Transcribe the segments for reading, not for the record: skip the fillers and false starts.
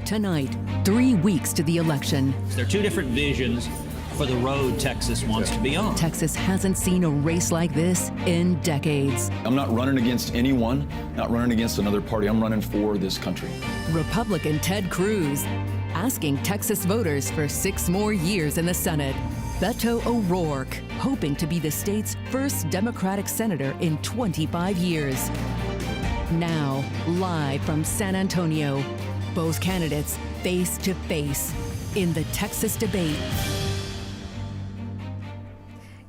Tonight, 3 weeks to the election. There are two different visions for the road Texas wants to be on. Texas hasn't seen a race like this in decades. I'm not running against anyone, not running against another party. I'm running for this country. Republican Ted Cruz asking Texas voters for 6 more years in the Senate. Beto O'Rourke hoping to be the state's first Democratic senator in 25 years. Now, live from San Antonio, both candidates face to face in the Texas debate.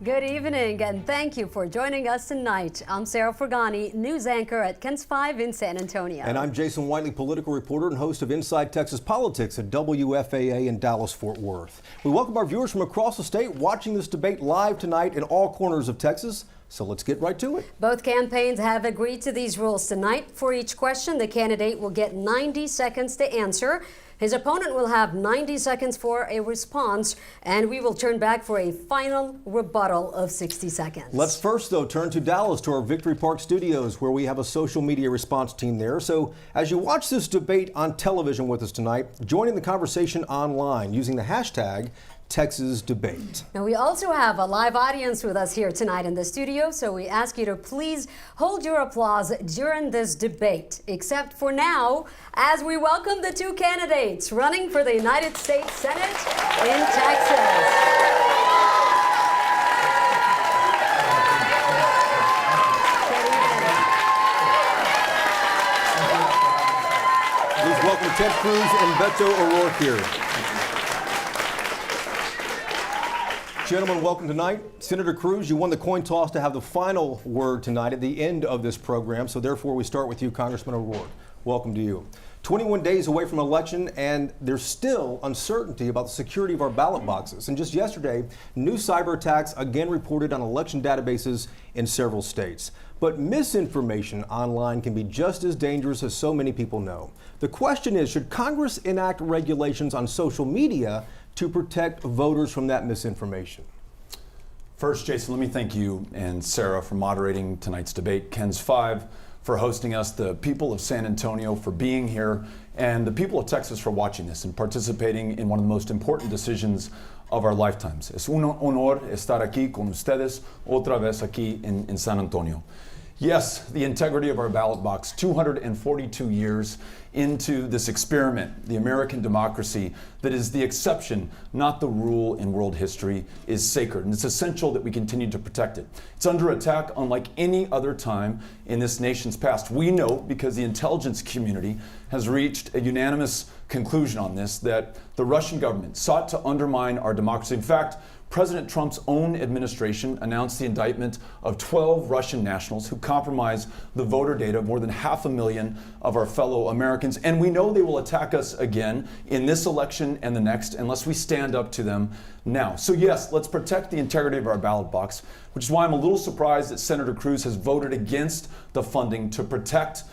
Good evening, and thank you for joining us tonight. I'm Sarah Fergani, news anchor at KENS 5 in San Antonio. And I'm Jason Whiteley, political reporter and host of Inside Texas Politics at WFAA in Dallas-Fort Worth. We welcome our viewers from across the state watching this debate live tonight in all corners of Texas. So let's get right to it. Both campaigns have agreed to these rules tonight. For each question, the candidate will get 90 seconds to answer. His opponent will have 90 seconds for a response, and we will turn back for a final rebuttal of 60 seconds. Let's first, though, turn to Dallas, to our Victory Park studios, where we have a social media response team there. So as you watch this debate on television with us tonight, join in the conversation online using the hashtag Texas Debate. And we also have a live audience with us here tonight in the studio, so we ask you to please hold your applause during this debate, except for now, as we welcome the two candidates running for the United States Senate in Texas. Please welcome Ted Cruz and Beto O'Rourke here. Gentlemen, welcome tonight. Senator Cruz, you won the coin toss to have the final word tonight at the end of this program, so therefore we start with you, Congressman O'Rourke. Welcome to you. 21 days away from election, and there's still uncertainty about the security of our ballot boxes. And just yesterday, new cyber attacks again reported on election databases in several states. But misinformation online can be just as dangerous as so many people know. The question is, should Congress enact regulations on social media to protect voters from that misinformation? First, Jason, let me thank you and Sarah for moderating tonight's debate, KENS 5 for hosting us, the people of San Antonio for being here, and the people of Texas for watching this and participating in one of the most important decisions of our lifetimes. Es un honor estar aquí con ustedes otra vez aquí en San Antonio. Yes, the integrity of our ballot box, 242 years into this experiment, the American democracy that is the exception, not the rule in world history, is sacred. And it's essential that we continue to protect it. It's under attack unlike any other time in this nation's past. We know, because the intelligence community has reached a unanimous conclusion on this, that the Russian government sought to undermine our democracy. In fact, President Trump's own administration announced the indictment of 12 Russian nationals who compromised the voter data of more than 500,000 of our fellow Americans. And we know they will attack us again in this election and the next unless we stand up to them now. So yes, let's protect the integrity of our ballot box, which is why I'm a little surprised that Senator Cruz has voted against the funding to protect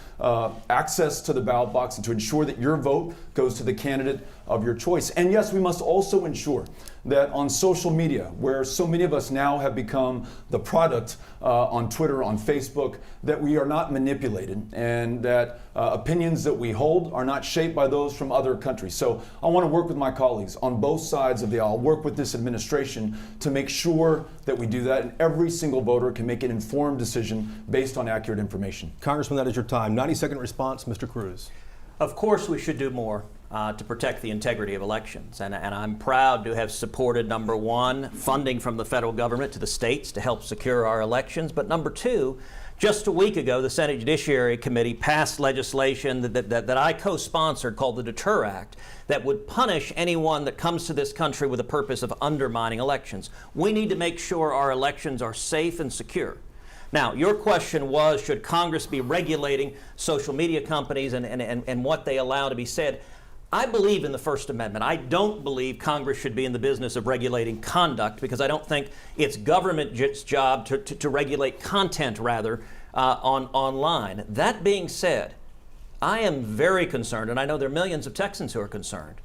access to the ballot box and to ensure that your vote goes to the candidate of your choice. And yes, we must also ensure that on social media, where so many of us now have become the product on Twitter, on Facebook, that we are not manipulated and that opinions that we hold are not shaped by those from other countries. So I want to work with my colleagues on both sides of the aisle, work with this administration to make sure that we do that, and every single voter can make an informed decision based on accurate information. Congressman, that is your time. 90-second response, Mr. Cruz. Of course we should do more to protect the integrity of elections. And I'm proud to have supported, number one, funding from the federal government to the states to help secure our elections. But number two, just a week ago, the Senate Judiciary Committee passed legislation that I co-sponsored called the Deter Act that would punish anyone that comes to this country with the purpose of undermining elections. We need to make sure our elections are safe and secure. Now, your question was, should Congress be regulating social media companies and what they allow to be said? I believe in the First Amendment. I don't believe Congress should be in the business of regulating conduct, because I don't think it's government's job to regulate content, rather, online. That being said, I am very concerned, and I know there are millions of Texans who are concerned,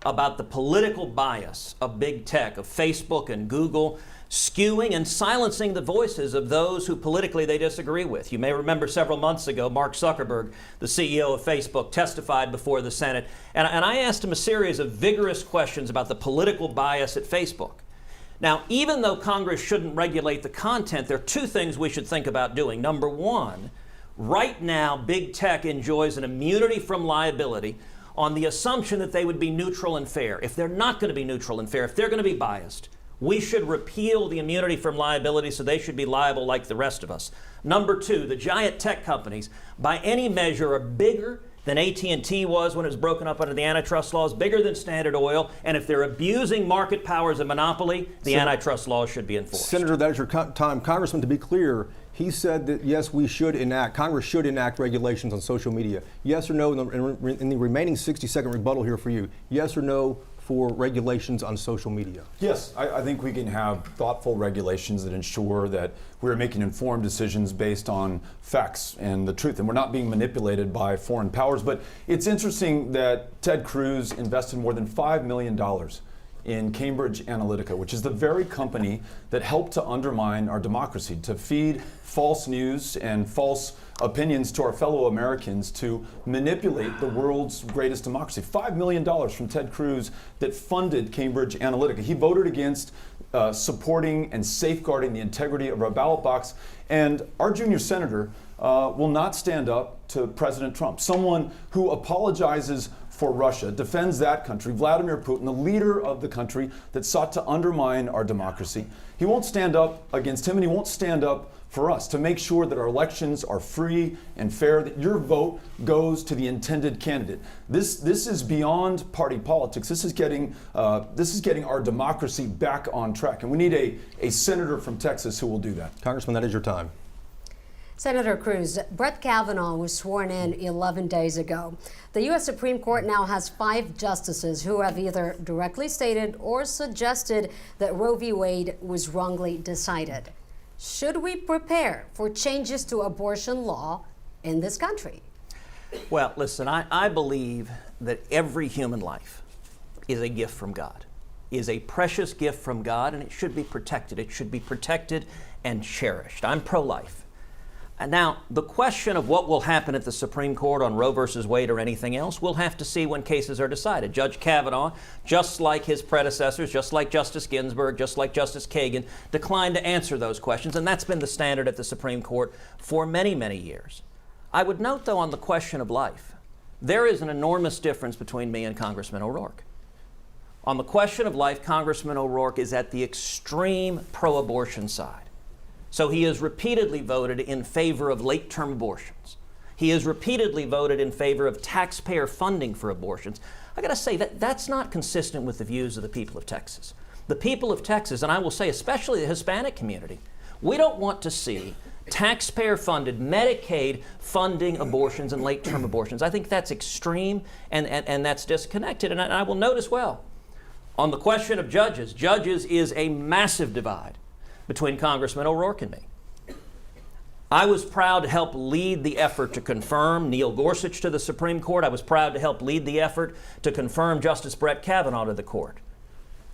about the political bias of big tech, of Facebook and Google, skewing and silencing the voices of those who politically they disagree with. You may remember several months ago, Mark Zuckerberg, the CEO of Facebook, testified before the Senate, and I asked him a series of vigorous questions about the political bias at Facebook. Now, even though Congress shouldn't regulate the content, there are two things we should think about doing. Number one, right now, big tech enjoys an immunity from liability on the assumption that they would be neutral and fair. If they're not going to be neutral and fair, if they're going to be biased, we should repeal the immunity from liability so they should be liable like the rest of us. Number two, the giant tech companies, by any measure, are bigger than AT&T was when it was broken up under the antitrust laws, bigger than Standard Oil, and if they're abusing market powers of monopoly, the antitrust laws should be enforced. Senator, that is your time. Congressman, to be clear, he said that, yes, Congress should enact regulations on social media. Yes or no, in the remaining 60-second rebuttal here for you, yes or no for regulations on social media? Yes, I think we can have thoughtful regulations that ensure that we're making informed decisions based on facts and the truth, and we're not being manipulated by foreign powers. But it's interesting that Ted Cruz invested more than $5 million in Cambridge Analytica, which is the very company that helped to undermine our democracy, to feed false news and false opinions to our fellow Americans, to manipulate the world's greatest democracy. $5 million from Ted Cruz that funded Cambridge Analytica. He voted against supporting and safeguarding the integrity of our ballot box. And our junior senator will not stand up to President Trump, someone who apologizes for Russia, defends that country, Vladimir Putin, the leader of the country that sought to undermine our democracy. He won't stand up against him, and he won't stand up for us to make sure that our elections are free and fair, that your vote goes to the intended candidate. This is beyond party politics. This is getting our democracy back on track, and we need a senator from Texas who will do that. Congressman, that is your time. Senator Cruz, Brett Kavanaugh was sworn in 11 days ago. The U.S. Supreme Court now has 5 justices who have either directly stated or suggested that Roe v. Wade was wrongly decided. Should we prepare for changes to abortion law in this country? Well, listen, I believe that every human life is a gift from God, is a precious gift from God, and it should be protected. It should be protected and cherished. I'm pro-life. And now, the question of what will happen at the Supreme Court on Roe versus Wade or anything else, we'll have to see when cases are decided. Judge Kavanaugh, just like his predecessors, just like Justice Ginsburg, just like Justice Kagan, declined to answer those questions, and that's been the standard at the Supreme Court for many, many years. I would note, though, on the question of life, there is an enormous difference between me and Congressman O'Rourke. On the question of life, Congressman O'Rourke is at the extreme pro-abortion side. So he has repeatedly voted in favor of late-term abortions. He has repeatedly voted in favor of taxpayer funding for abortions. I got to say that's not consistent with the views of the people of Texas. The people of Texas, and I will say especially the Hispanic community, we don't want to see taxpayer-funded Medicaid funding abortions and late-term abortions. I think that's extreme and that's disconnected. And I will note as well, on the question of judges is a massive divide between Congressman O'Rourke and me. I was proud to help lead the effort to confirm Neil Gorsuch to the Supreme Court. I was proud to help lead the effort to confirm Justice Brett Kavanaugh to the court.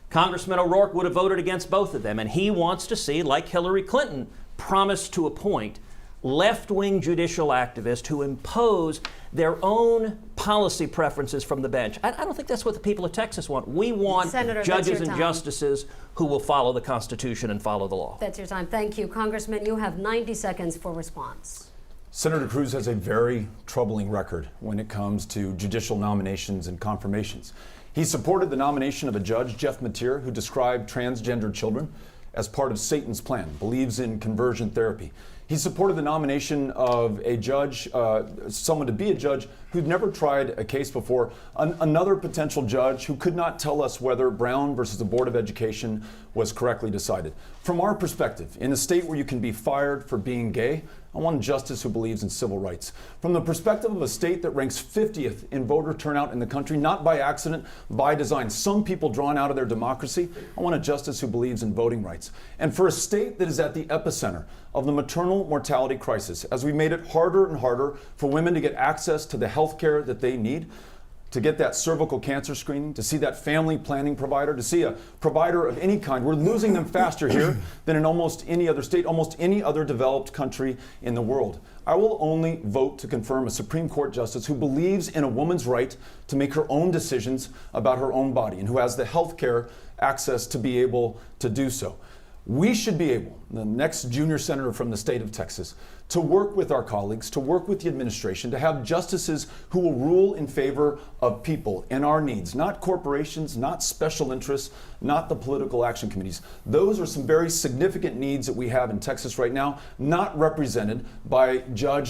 Congressman O'Rourke would have voted against both of them, and he wants to see, like Hillary Clinton promised to appoint, left-wing judicial activists who impose their own policy preferences from the bench. I don't think that's what the people of Texas want. We want Senator, judges and justices who will follow the Constitution and follow the law. That's your time. Thank you. Congressman, you have 90 seconds for response. Senator Cruz has a very troubling record when it comes to judicial nominations and confirmations. He supported the nomination of a judge, Jeff Mateer, who described transgender children as part of Satan's plan, believes in conversion therapy. He supported the nomination of a judge, someone to be a judge who'd never tried a case before, another potential judge who could not tell us whether Brown versus the Board of Education was correctly decided. From our perspective, in a state where you can be fired for being gay, I want a justice who believes in civil rights. From the perspective of a state that ranks 50th in voter turnout in the country, not by accident, by design, some people drawn out of their democracy, I want a justice who believes in voting rights. And for a state that is at the epicenter of the maternal mortality crisis, as we made it harder and harder for women to get access to the health care that they need, to get that cervical cancer screening, to see that family planning provider, to see a provider of any kind. We're losing them faster here than in almost any other state, almost any other developed country in the world. I will only vote to confirm a Supreme Court justice who believes in a woman's right to make her own decisions about her own body and who has the health care access to be able to do so. We should be able, the next junior senator from the state of Texas, to work with our colleagues, to work with the administration, to have justices who will rule in favor of people and our needs, not corporations, not special interests, not the political action committees. Those are some very significant needs that we have in Texas right now, not represented by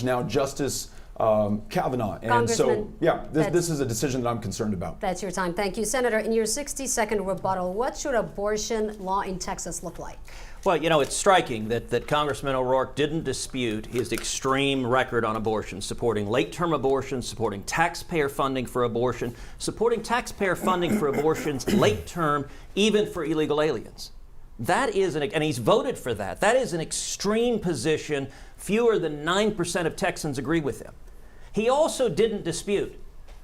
now Justice Kavanaugh. And so, yeah, this is a decision that I'm concerned about. That's your time. Thank you. Senator, in your 60-second rebuttal, what should abortion law in Texas look like? Well, you know, it's striking that Congressman O'Rourke didn't dispute his extreme record on abortion, supporting late-term abortion, supporting taxpayer funding for abortion, supporting taxpayer funding for abortions late-term, even for illegal aliens. That is, and he's voted for that. That is an extreme position. Fewer than 9% of Texans agree with him. He also didn't dispute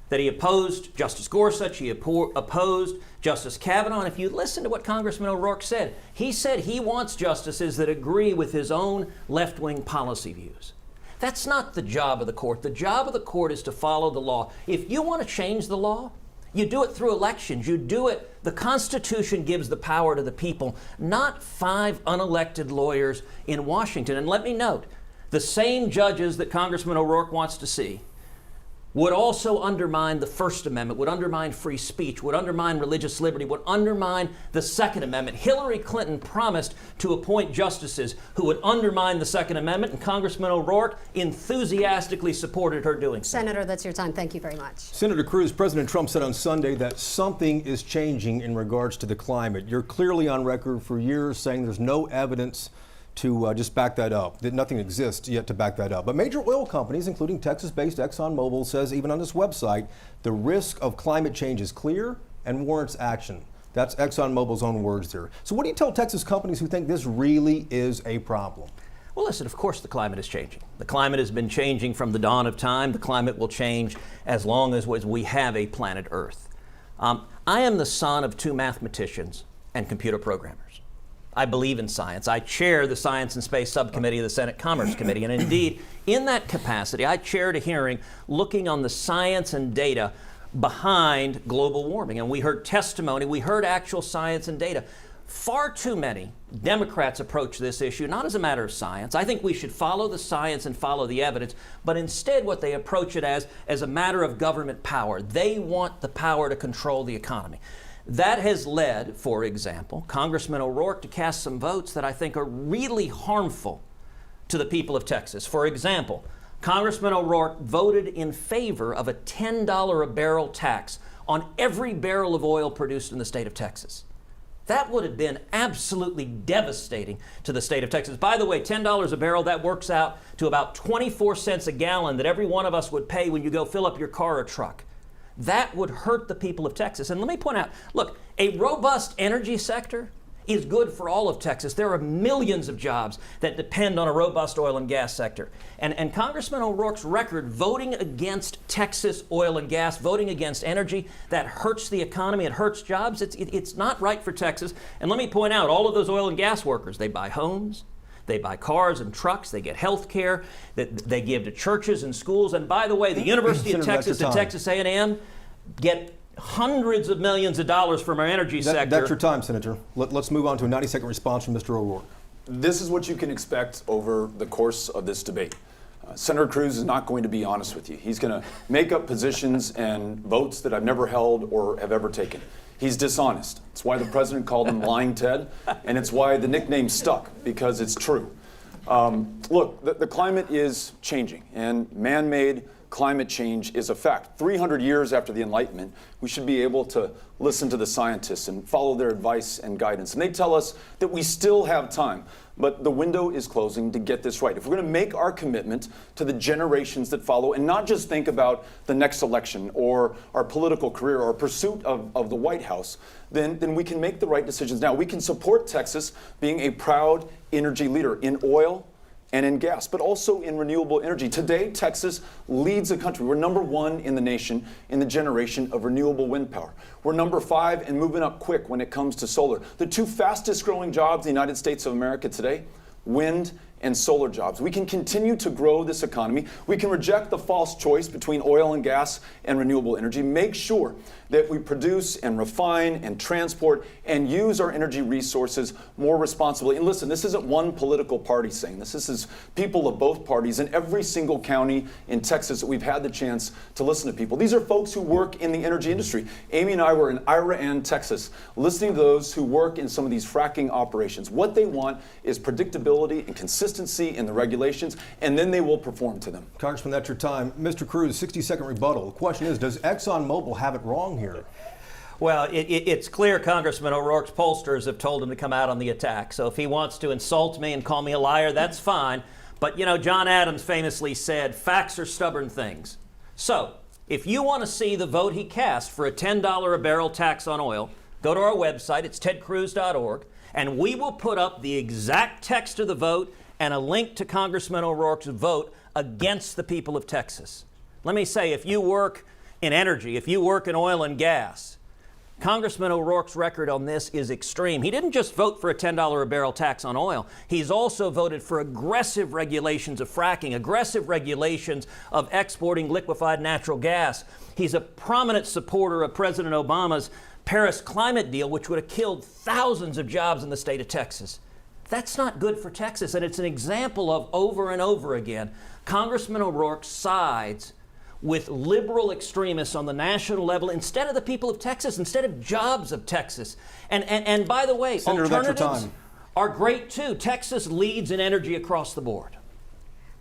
that he opposed Justice Gorsuch, he opposed Justice Kavanaugh, and if you listen to what Congressman O'Rourke said he wants justices that agree with his own left-wing policy views. That's not the job of the court. The job of the court is to follow the law. If you want to change the law, you do it through elections. You do it. The Constitution gives the power to the people, not 5 unelected lawyers in Washington. And let me note, the same judges that Congressman O'Rourke wants to see would also undermine the First Amendment, would undermine free speech, would undermine religious liberty, would undermine the Second Amendment. Hillary Clinton promised to appoint justices who would undermine the Second Amendment, and Congressman O'Rourke enthusiastically supported her doing so. Senator, that's your time. Thank you very much. Senator Cruz, President Trump said on Sunday that something is changing in regards to the climate. You're clearly on record for years saying there's no evidence to just back that up, that nothing exists yet to back that up. But major oil companies, including Texas-based ExxonMobil, says even on this website, the risk of climate change is clear and warrants action. That's ExxonMobil's own words there. So what do you tell Texas companies who think this really is a problem? Well, listen, of course the climate is changing. The climate has been changing from the dawn of time. The climate will change as long as we have a planet Earth. I am the son of 2 mathematicians and computer programmers. I believe in science. I chair the Science and Space Subcommittee of the Senate Commerce Committee, and indeed, in that capacity, I chaired a hearing looking on the science and data behind global warming. And we heard testimony, we heard actual science and data. Far too many Democrats approach this issue not as a matter of science. I think we should follow the science and follow the evidence, but instead what they approach it as a matter of government power. They want the power to control the economy. That has led, for example, Congressman O'Rourke to cast some votes that I think are really harmful to the people of Texas. For example, Congressman O'Rourke voted in favor of a $10 a barrel tax on every barrel of oil produced in the state of Texas. That would have been absolutely devastating to the state of Texas. By the way, $10 a barrel, that works out to about 24 cents a gallon that every one of us would pay when you go fill up your car or truck. That would hurt the people of Texas. And let me point out, look, a robust energy sector is good for all of Texas. There are millions of jobs that depend on a robust oil and gas sector. And Congressman O'Rourke's record voting against Texas oil and gas, voting against energy, that hurts the economy, it hurts jobs. It's not right for Texas. And let me point out, all of those oil and gas workers, they buy homes, they buy cars and trucks, they get health care, they give to churches and schools. And by the way, the University of Texas and Texas A&M get hundreds of millions of dollars from our energy sector. That's your time, Senator. Let's move on to a 90-second response from Mr. O'Rourke. This is what you can expect over the course of this debate. Senator Cruz is not going to be honest with you. He's going to make up positions and votes that I've never held or have ever taken. He's dishonest. It's why the president called him Lying Ted, and it's why the nickname stuck, because it's true. Look, the climate is changing, and man-made climate change is a fact. 300 years after the Enlightenment, we should be able to listen to the scientists and follow their advice and guidance. And they tell us that we still have time, but the window is closing to get this right. If we're going to make our commitment to the generations that follow and not just think about the next election or our political career or pursuit of the White House, then we can make the right decisions now. We can support Texas being a proud energy leader in oil and in gas, but also in renewable energy. Today, Texas leads the country. We're number 1 in the nation in the generation of renewable wind power. We're number 5 and moving up quick when it comes to solar. The 2 fastest growing jobs in the United States of America today, wind and solar jobs. We can continue to grow this economy. We can reject the false choice between oil and gas and renewable energy. Make sure that we produce and refine and transport and use our energy resources more responsibly. And listen, this isn't one political party saying this. This is people of both parties in every single county in Texas that we've had the chance to listen to people. These are folks who work in the energy industry. Amy and I were in Ira, Texas, listening to those who work in some of these fracking operations. What they want is predictability and consistency in the regulations, and then they will perform to them. Congressman, that's your time. Mr. Cruz, 60-second rebuttal. The question is, does ExxonMobil have it wrong here? Well, it's clear Congressman O'Rourke's pollsters have told him to come out on the attack. So if he wants to insult me and call me a liar, that's fine. But, you know, John Adams famously said, facts are stubborn things. So if you want to see the vote he cast for a $10 a barrel tax on oil, go to our website. It's tedcruz.org. And we will put up the exact text of the vote and a link to Congressman O'Rourke's vote against the people of Texas. Let me say, if you work in energy, if you work in oil and gas, Congressman O'Rourke's record on this is extreme. He didn't just vote for a $10 a barrel tax on oil. He's also voted for aggressive regulations of fracking, aggressive regulations of exporting liquefied natural gas. He's a prominent supporter of President Obama's Paris climate deal, which would have killed thousands of jobs in the state of Texas. That's not good for Texas, and it's an example of, over and over again, Congressman O'Rourke sides with liberal extremists on the national level instead of the people of Texas, instead of jobs of Texas. And by the way, Senator, alternatives are great too. Texas leads in energy across the board.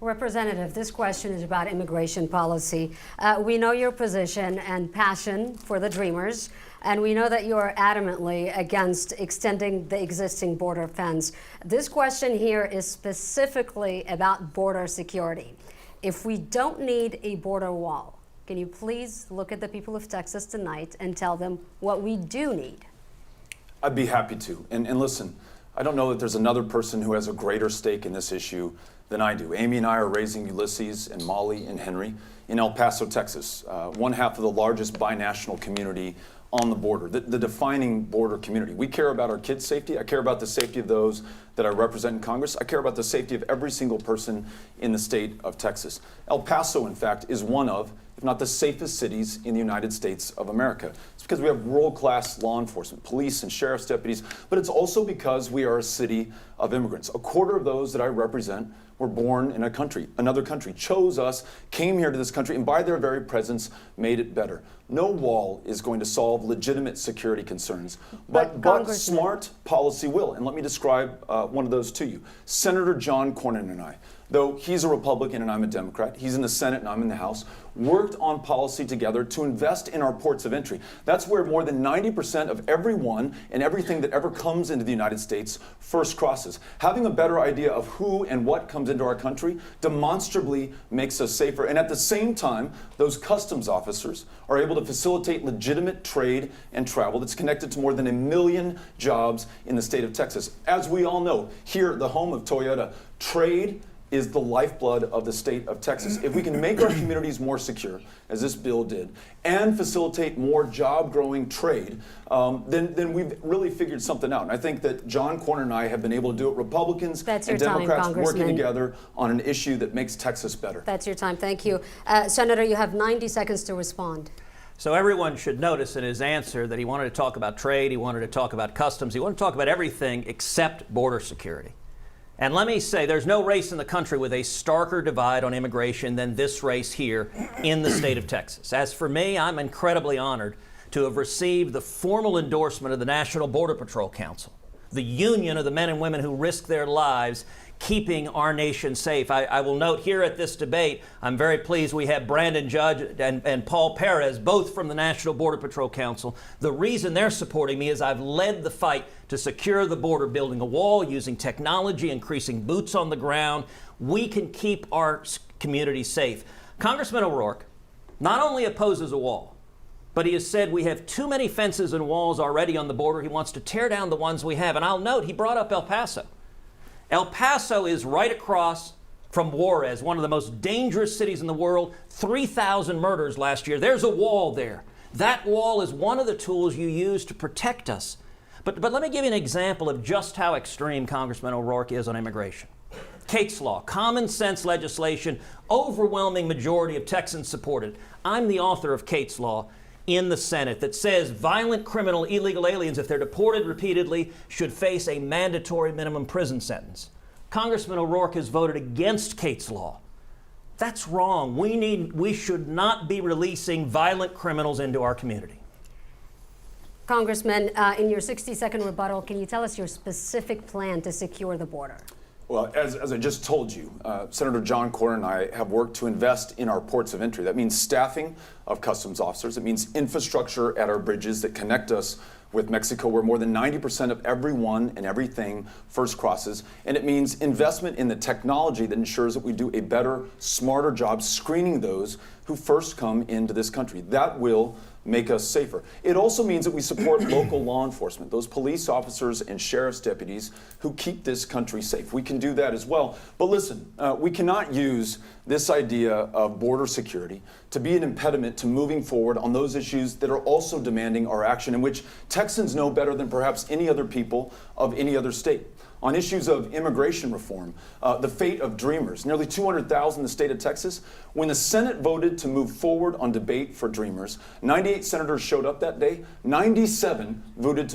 Representative, this question is about immigration policy. We know your position and passion for the Dreamers, and we know that you are adamantly against extending the existing border fence. This question here is specifically about border security. If we don't need a border wall, can you please look at the people of Texas tonight and tell them what we do need? I'd be happy to. And listen, I don't know that there's another person who has a greater stake in this issue than I do. Amy and I are raising Ulysses and Molly and Henry in El Paso, Texas, one half of the largest binational community on the border, the defining border community. We care about our kids' safety. I care about the safety of those that I represent in Congress. I care about the safety of every single person in the state of Texas. El Paso, in fact, is one of, if not the safest cities in the United States of America. It's because we have world-class law enforcement, police and sheriff's deputies, but it's also because we are a city of immigrants. A quarter of those that I represent were born in another country, chose us, came here to this country, and by their very presence made it better. No wall is going to solve legitimate security concerns, but smart policy will. And let me describe one of those to you. Senator John Cornyn and I, though he's a Republican and I'm a Democrat, he's in the Senate and I'm in the House, worked on policy together to invest in our ports of entry. That's where more than 90% of everyone and everything that ever comes into the United States first crosses. Having a better idea of who and what comes into our country demonstrably makes us safer. And at the same time, those customs officers are able to facilitate legitimate trade and travel that's connected to more than 1 million jobs in the state of Texas. As we all know, here, the home of Toyota, trade is the lifeblood of the state of Texas. If we can make our communities more secure, as this bill did, and facilitate more job-growing trade, then we've really figured something out. And I think that John Cornyn and I have been able to do it. Republicans and Democrats working together on an issue that makes Texas better. That's your time. Thank you. Senator, you have 90 seconds to respond. So everyone should notice in his answer that he wanted to talk about trade, he wanted to talk about customs, he wanted to talk about everything except border security. And let me say, there's no race in the country with a starker divide on immigration than this race here in the state of Texas. As for me, I'm incredibly honored to have received the formal endorsement of the National Border Patrol Council, the union of the men and women who risk their lives keeping our nation safe. I will note here at this debate, I'm very pleased we have Brandon Judge and Paul Perez, both from the National Border Patrol Council. The reason they're supporting me is I've led the fight to secure the border, building a wall, using technology, increasing boots on the ground. We can keep our communities safe. Congressman O'Rourke not only opposes a wall, but he has said we have too many fences and walls already on the border. He wants to tear down the ones we have. And I'll note, he brought up El Paso. El Paso is right across from Juarez, one of the most dangerous cities in the world, 3,000 murders last year. There's a wall there. That wall is one of the tools you use to protect us. But let me give you an example of just how extreme Congressman O'Rourke is on immigration. Cates Law, common sense legislation, overwhelming majority of Texans support it. I'm the author of Cates Law in the Senate that says violent criminal illegal aliens, if they're deported repeatedly, should face a mandatory minimum prison sentence. Congressman O'Rourke has voted against Cates Law. That's wrong. We should not be releasing violent criminals into our community. Congressman, in your 60-second rebuttal, can you tell us your specific plan to secure the border? Well, as I just told you, Senator John Cornyn and I have worked to invest in our ports of entry. That means staffing of customs officers. It means infrastructure at our bridges that connect us with Mexico, where more than 90% of everyone and everything first crosses. And it means investment in the technology that ensures that we do a better, smarter job screening those who first come into this country. That will make us safer. It also means that we support local law enforcement, those police officers and sheriff's deputies who keep this country safe. We can do that as well. But listen, we cannot use this idea of border security to be an impediment to moving forward on those issues that are also demanding our action, in which Texans know better than perhaps any other people of any other state. On issues of immigration reform, the fate of Dreamers, nearly 200,000 in the state of Texas. When the Senate voted to move forward on debate for Dreamers, 98 senators showed up that day. 97 voted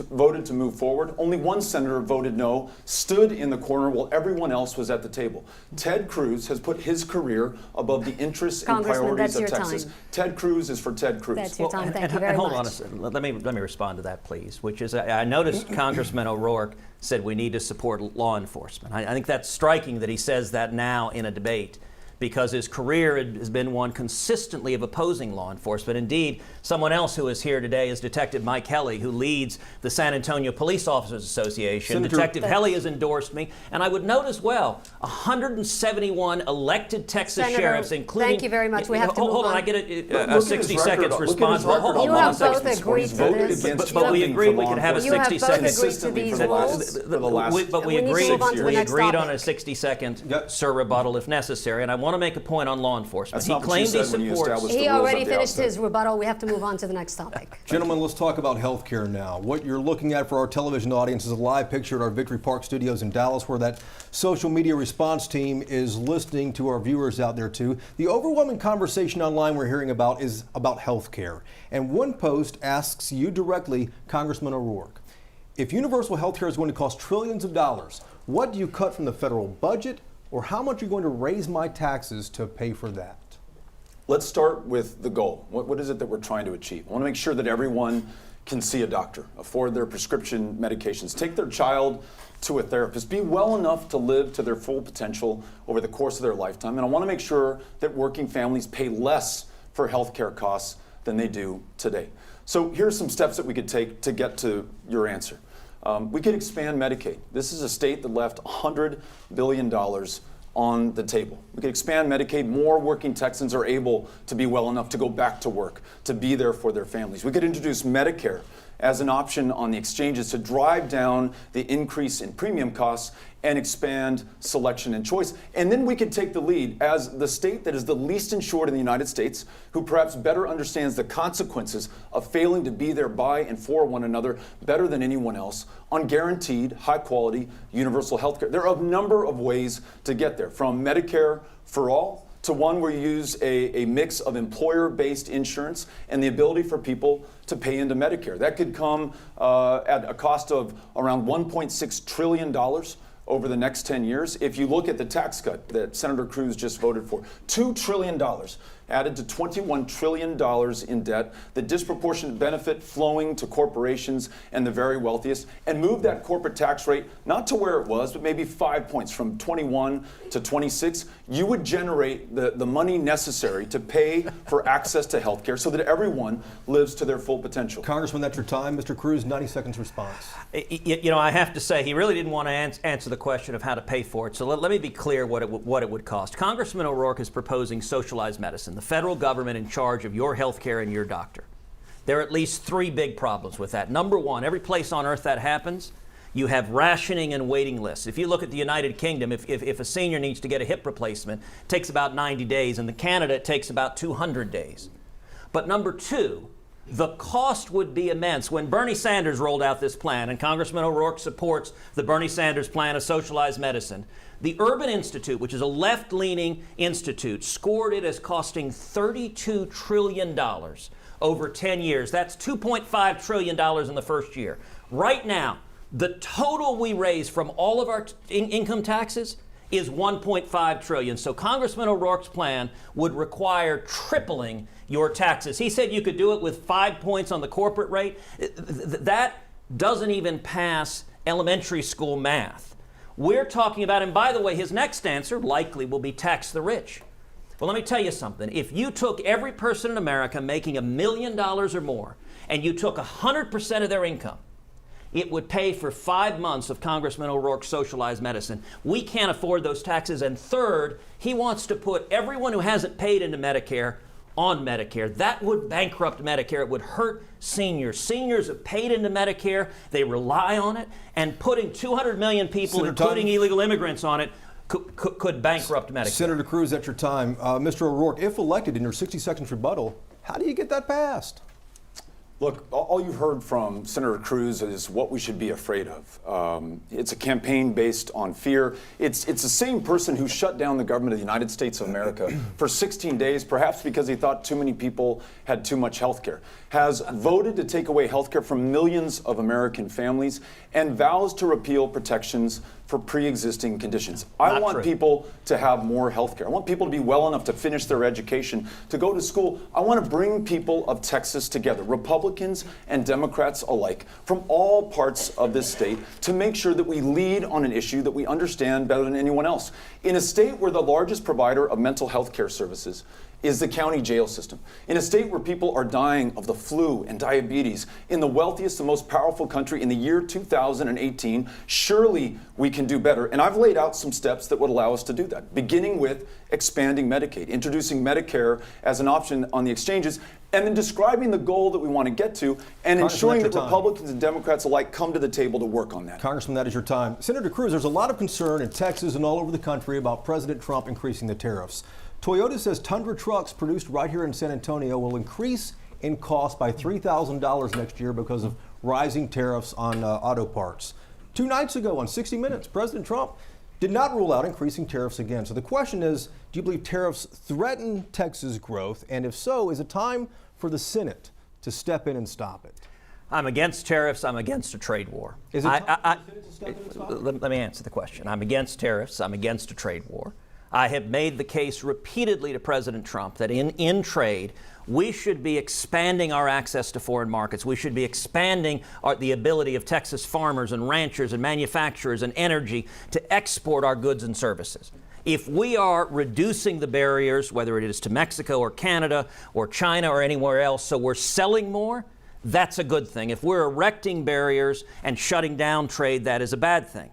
to move forward. Only one senator voted no, stood in the corner while everyone else was at the table. Ted Cruz has put his career above the interests and priorities of Texas. Time. Ted Cruz is for Ted Cruz. That's your time. Thank you very hold much. on a second. Let me respond to that, please. Which is, I noticed Congressman O'Rourke said we need to support law enforcement. I think that's striking that he says that now in a debate, because his career has been one consistently of opposing law enforcement. Indeed, someone else who is here today is Detective Mike Helly, who leads the San Antonio Police Officers Association. Detective Helly has endorsed me. And I would note as well, 171 elected Texas sheriffs, including... Thank you very much. We have to move on. Hold on, I get a 60 seconds response. Hold on. You have both agreed to this. But we agreed we could have a 60 seconds. You have both agreed to these rules. But we agreed on a 60-second rebuttal if necessary. And I want to make a point on law enforcement. He claimed he supports. He already finished his rebuttal. We have to move on to the next topic. Gentlemen, let's talk about health care now. What you're looking at for our television audience is a live picture at our Victory Park studios in Dallas, where that social media response team is listening to our viewers out there too. The overwhelming conversation online we're hearing about is about health care. And one post asks you directly, Congressman O'Rourke, if universal health care is going to cost trillions of dollars, what do you cut from the federal budget, or how much are you going to raise my taxes to pay for that? Let's start with the goal. What is it that we're trying to achieve? I want to make sure that everyone can see a doctor, afford their prescription medications, take their child to a therapist, be well enough to live to their full potential over the course of their lifetime. And I want to make sure that working families pay less for health care costs than they do today. So here's some steps that we could take to get to your answer. We could expand Medicaid. This is a state that left $100 billion on the table. We could expand Medicaid. More working Texans are able to be well enough to go back to work, to be there for their families. We could introduce Medicare as an option on the exchanges to drive down the increase in premium costs and expand selection and choice. And then we could take the lead as the state that is the least insured in the United States, who perhaps better understands the consequences of failing to be there by and for one another better than anyone else, on guaranteed, high-quality, universal health care. There are a number of ways to get there, from Medicare for all to one where you use a mix of employer-based insurance and the ability for people to pay into Medicare. That could come at a cost of around $1.6 trillion over the next 10 years. If you look at the tax cut that Senator Cruz just voted for, $2 trillion added to $21 trillion in debt, the disproportionate benefit flowing to corporations and the very wealthiest, and move that corporate tax rate not to where it was, but maybe 5 points, from 21 to 26, you would generate the money necessary to pay for access to health care so that everyone lives to their full potential. Congressman, that's your time. Mr. Cruz, 90 seconds response. You know, I have to say, he really didn't want to answer the question of how to pay for it. So let me be clear what it would cost. Congressman O'Rourke is proposing socialized medicine, the federal government in charge of your health care and your doctor. There are at least 3 big problems with that. Number one, every place on earth that happens, You have rationing and waiting lists. If you look at the United Kingdom, if a senior needs to get a hip replacement, it takes about 90 days. In Canada, it takes about 200 days. But number two, the cost would be immense. When Bernie Sanders rolled out this plan, and Congressman O'Rourke supports the Bernie Sanders plan of socialized medicine, the Urban Institute, which is a left-leaning institute, scored it as costing $32 trillion over 10 years. That's $2.5 trillion in the first year. Right now, the total we raise from all of our income taxes is $1.5 trillion. So Congressman O'Rourke's plan would require tripling your taxes. He said you could do it with 5 points on the corporate rate. That doesn't even pass elementary school math. We're talking about, and by the way, his next answer likely will be tax the rich. Well, let me tell you something. If you took every person in America making $1 million or more, and you took 100% of their income, it would pay for 5 months of Congressman O'Rourke's socialized medicine. We can't afford those taxes. And third, he wants to put everyone who hasn't paid into Medicare on Medicare. That would bankrupt Medicare. It would hurt seniors. Seniors have paid into Medicare. They rely on it. And putting 200 million people, including illegal immigrants, on it could bankrupt Medicare. Senator Cruz, that's your time. Mr. O'Rourke, if elected in your 60 seconds rebuttal, how do you get that passed? Look, all you've heard from Senator Cruz is what we should be afraid of. It's a campaign based on fear. It's the same person who shut down the government of the United States of America for 16 days, perhaps because he thought too many people had too much health care, has voted to take away health care from millions of American families, and vows to repeal protections for pre-existing conditions. I want people to have more health care. I want people to be well enough to finish their education, to go to school. I want to bring people of Texas together, Republicans and Democrats alike, from all parts of this state, to make sure that we lead on an issue that we understand better than anyone else. In a state where the largest provider of mental health care services is the county jail system, in a state where people are dying of the flu and diabetes, in the wealthiest and most powerful country in the year 2018, surely we can do better. And I've laid out some steps that would allow us to do that, beginning with expanding Medicaid, introducing Medicare as an option on the exchanges, and then describing the goal that we want to get to, and ensuring that Republicans and Democrats alike come to the table to work on that. Congressman, that is your time. Senator Cruz, there's a lot of concern in Texas and all over the country about President Trump increasing the tariffs. Toyota says Tundra trucks produced right here in San Antonio will increase in cost by $3,000 next year because of rising tariffs on auto parts. 2 nights ago on 60 Minutes, President Trump did not rule out increasing tariffs again. So the question is, do you believe tariffs threaten Texas growth? And if so, is it time for the Senate to step in and stop it? I'm against tariffs. I'm against a trade war. Is it time for the Senate to step in and stop it? Let me answer the question. I'm against tariffs. I'm against a trade war. I have made the case repeatedly to President Trump that in trade, we should be expanding our access to foreign markets. We should be expanding the ability of Texas farmers and ranchers and manufacturers and energy to export our goods and services. If we are reducing the barriers, whether it is to Mexico or Canada or China or anywhere else, so we're selling more, that's a good thing. If we're erecting barriers and shutting down trade, that is a bad thing.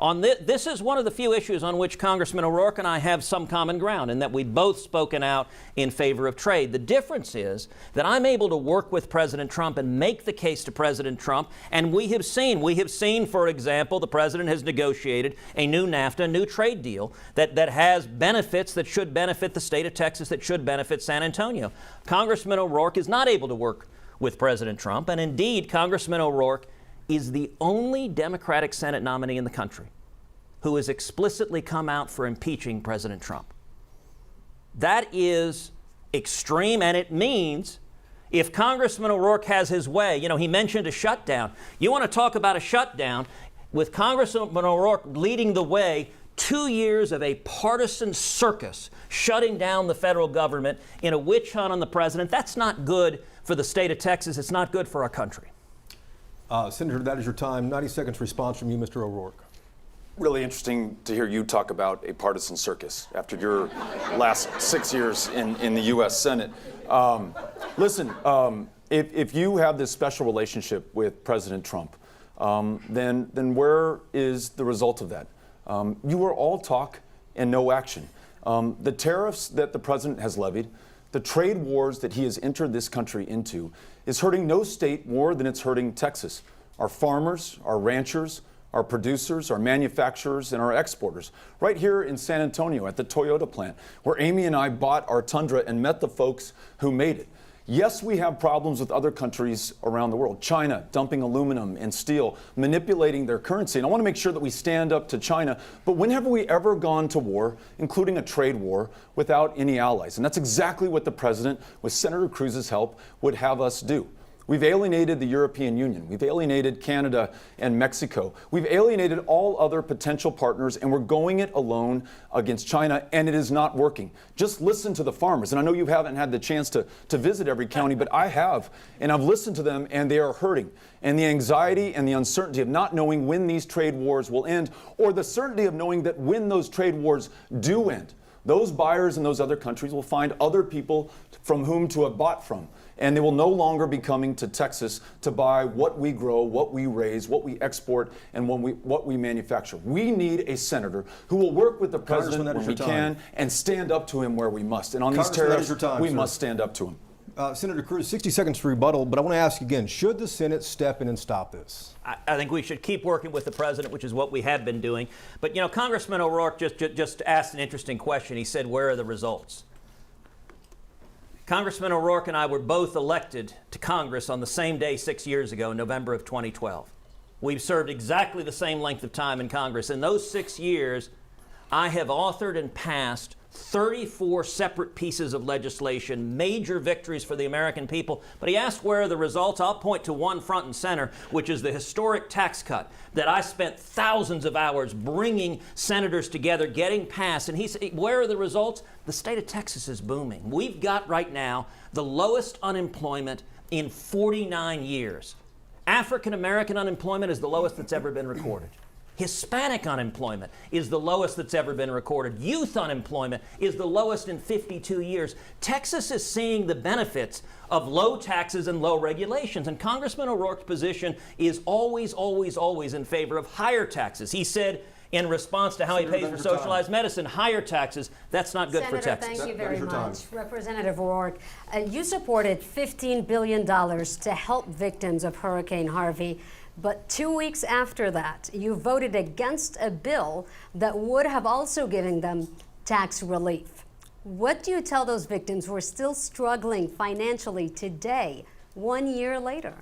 This is one of the few issues on which Congressman O'Rourke and I have some common ground, in that we've both spoken out in favor of trade. The difference is that I'm able to work with President Trump and make the case to President Trump, and we have seen, for example, the President has negotiated a new NAFTA, a new trade deal that has benefits that should benefit the state of Texas, that should benefit San Antonio. Congressman O'Rourke is not able to work with President Trump, and indeed, Congressman O'Rourke is the only Democratic Senate nominee in the country who has explicitly come out for impeaching President Trump. That is extreme, and it means if Congressman O'Rourke has his way, he mentioned a shutdown. You want to talk about a shutdown, with Congressman O'Rourke leading the way, 2 years of a partisan circus shutting down the federal government in a witch hunt on the president. That's not good for the state of Texas. It's not good for our country. Senator, that is your time. 90 seconds response from you, Mr. O'Rourke. Really interesting to hear you talk about a partisan circus after your last 6 years in the U.S. Senate. Listen, if you have this special relationship with President Trump, then where is the result of that? You are all talk and no action. The tariffs that the president has levied, the trade wars that he has entered this country into, is hurting no state more than it's hurting Texas. Our farmers, our ranchers, our producers, our manufacturers, and our exporters. Right here in San Antonio at the Toyota plant, where Amy and I bought our Tundra and met the folks who made it. Yes, we have problems with other countries around the world. China dumping aluminum and steel, manipulating their currency. And I want to make sure that we stand up to China. But when have we ever gone to war, including a trade war, without any allies? And that's exactly what the president, with Senator Cruz's help, would have us do. We've alienated the European Union. We've alienated Canada and Mexico. We've alienated all other potential partners, and we're going it alone against China, and it is not working. Just listen to the farmers. And I know you haven't had the chance to visit every county, but I have, and I've listened to them, and they are hurting. And the anxiety and the uncertainty of not knowing when these trade wars will end, or the certainty of knowing that when those trade wars do end, those buyers in those other countries will find other people from whom to have bought from. And they will no longer be coming to Texas to buy what we grow, what we raise, what we export, and what we manufacture. We need a senator who will work with the president when we can and stand up to him where we must. And on these tariffs, we must stand up to him. Senator Cruz, 60 seconds to rebuttal, but I want to ask again, should the Senate step in and stop this? I think we should keep working with the president, which is what we have been doing. But, you know, Congressman O'Rourke just asked an interesting question. He said, where are the results? Congressman O'Rourke and I were both elected to Congress on the same day 6 years ago, in November of 2012. We've served exactly the same length of time in Congress. In those 6 years, I have authored and passed 34 separate pieces of legislation, major victories for the American people. But he asked where are the results. I'll point to one front and center, which is the historic tax cut that I spent thousands of hours bringing senators together, getting passed. And he said, where are the results? The state of Texas is booming. We've got right now the lowest unemployment in 49 years. African American unemployment is the lowest that's ever been recorded. Hispanic unemployment is the lowest that's ever been recorded. Youth unemployment is the lowest in 52 years. Texas is seeing the benefits of low taxes and low regulations. And Congressman O'Rourke's position is always, always, always in favor of higher taxes. He said in response to how he pays for socialized medicine, higher taxes, that's not good for Texas. Thank you very much. Representative O'Rourke, you supported $15 billion to help victims of Hurricane Harvey. But 2 weeks after that, you voted against a bill that would have also given them tax relief. What do you tell those victims who are still struggling financially today, 1 year later?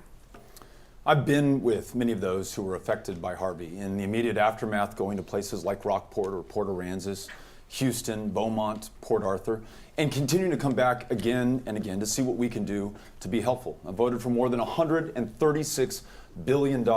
I've been with many of those who were affected by Harvey in the immediate aftermath, going to places like Rockport or Port Aransas, Houston, Beaumont, Port Arthur, and continuing to come back again and again to see what we can do to be helpful. I voted for more than $136 billion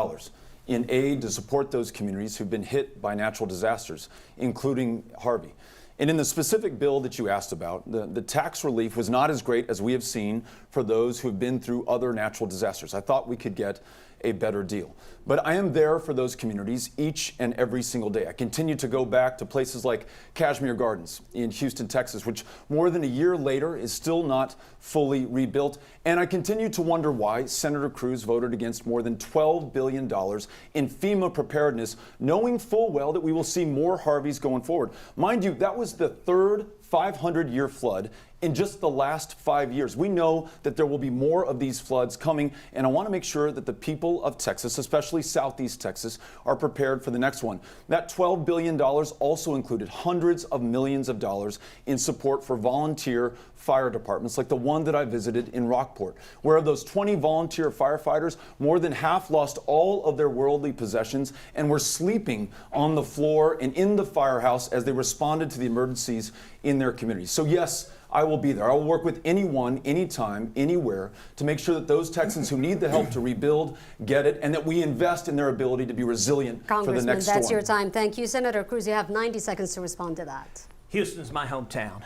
in aid to support those communities who've been hit by natural disasters, including Harvey. And in the specific bill that you asked about, the tax relief was not as great as we have seen for those who have been through other natural disasters. I thought we could get a better deal. But I am there for those communities each and every single day. I continue to go back to places like Kashmir Gardens in Houston, Texas, which more than a year later is still not fully rebuilt. And I continue to wonder why Senator Cruz voted against more than $12 billion in FEMA preparedness, knowing full well that we will see more Harveys going forward. Mind you, that was the third 500-year flood in just the last 5 years. We know that there will be more of these floods coming, and I want to make sure that the people of Texas, especially Southeast Texas, are prepared for the next one. That $12 billion also included hundreds of millions of dollars in support for volunteer fire departments like the one that I visited in Rockport, where of those 20 volunteer firefighters, more than half lost all of their worldly possessions and were sleeping on the floor and in the firehouse as they responded to the emergencies in their communities. So yes, I will be there. I will work with anyone, anytime, anywhere to make sure that those Texans who need the help to rebuild get it, and that we invest in their ability to be resilient for the next storm. That's your time. Thank you. Senator Cruz, you have 90 seconds to respond to that. Houston's my hometown.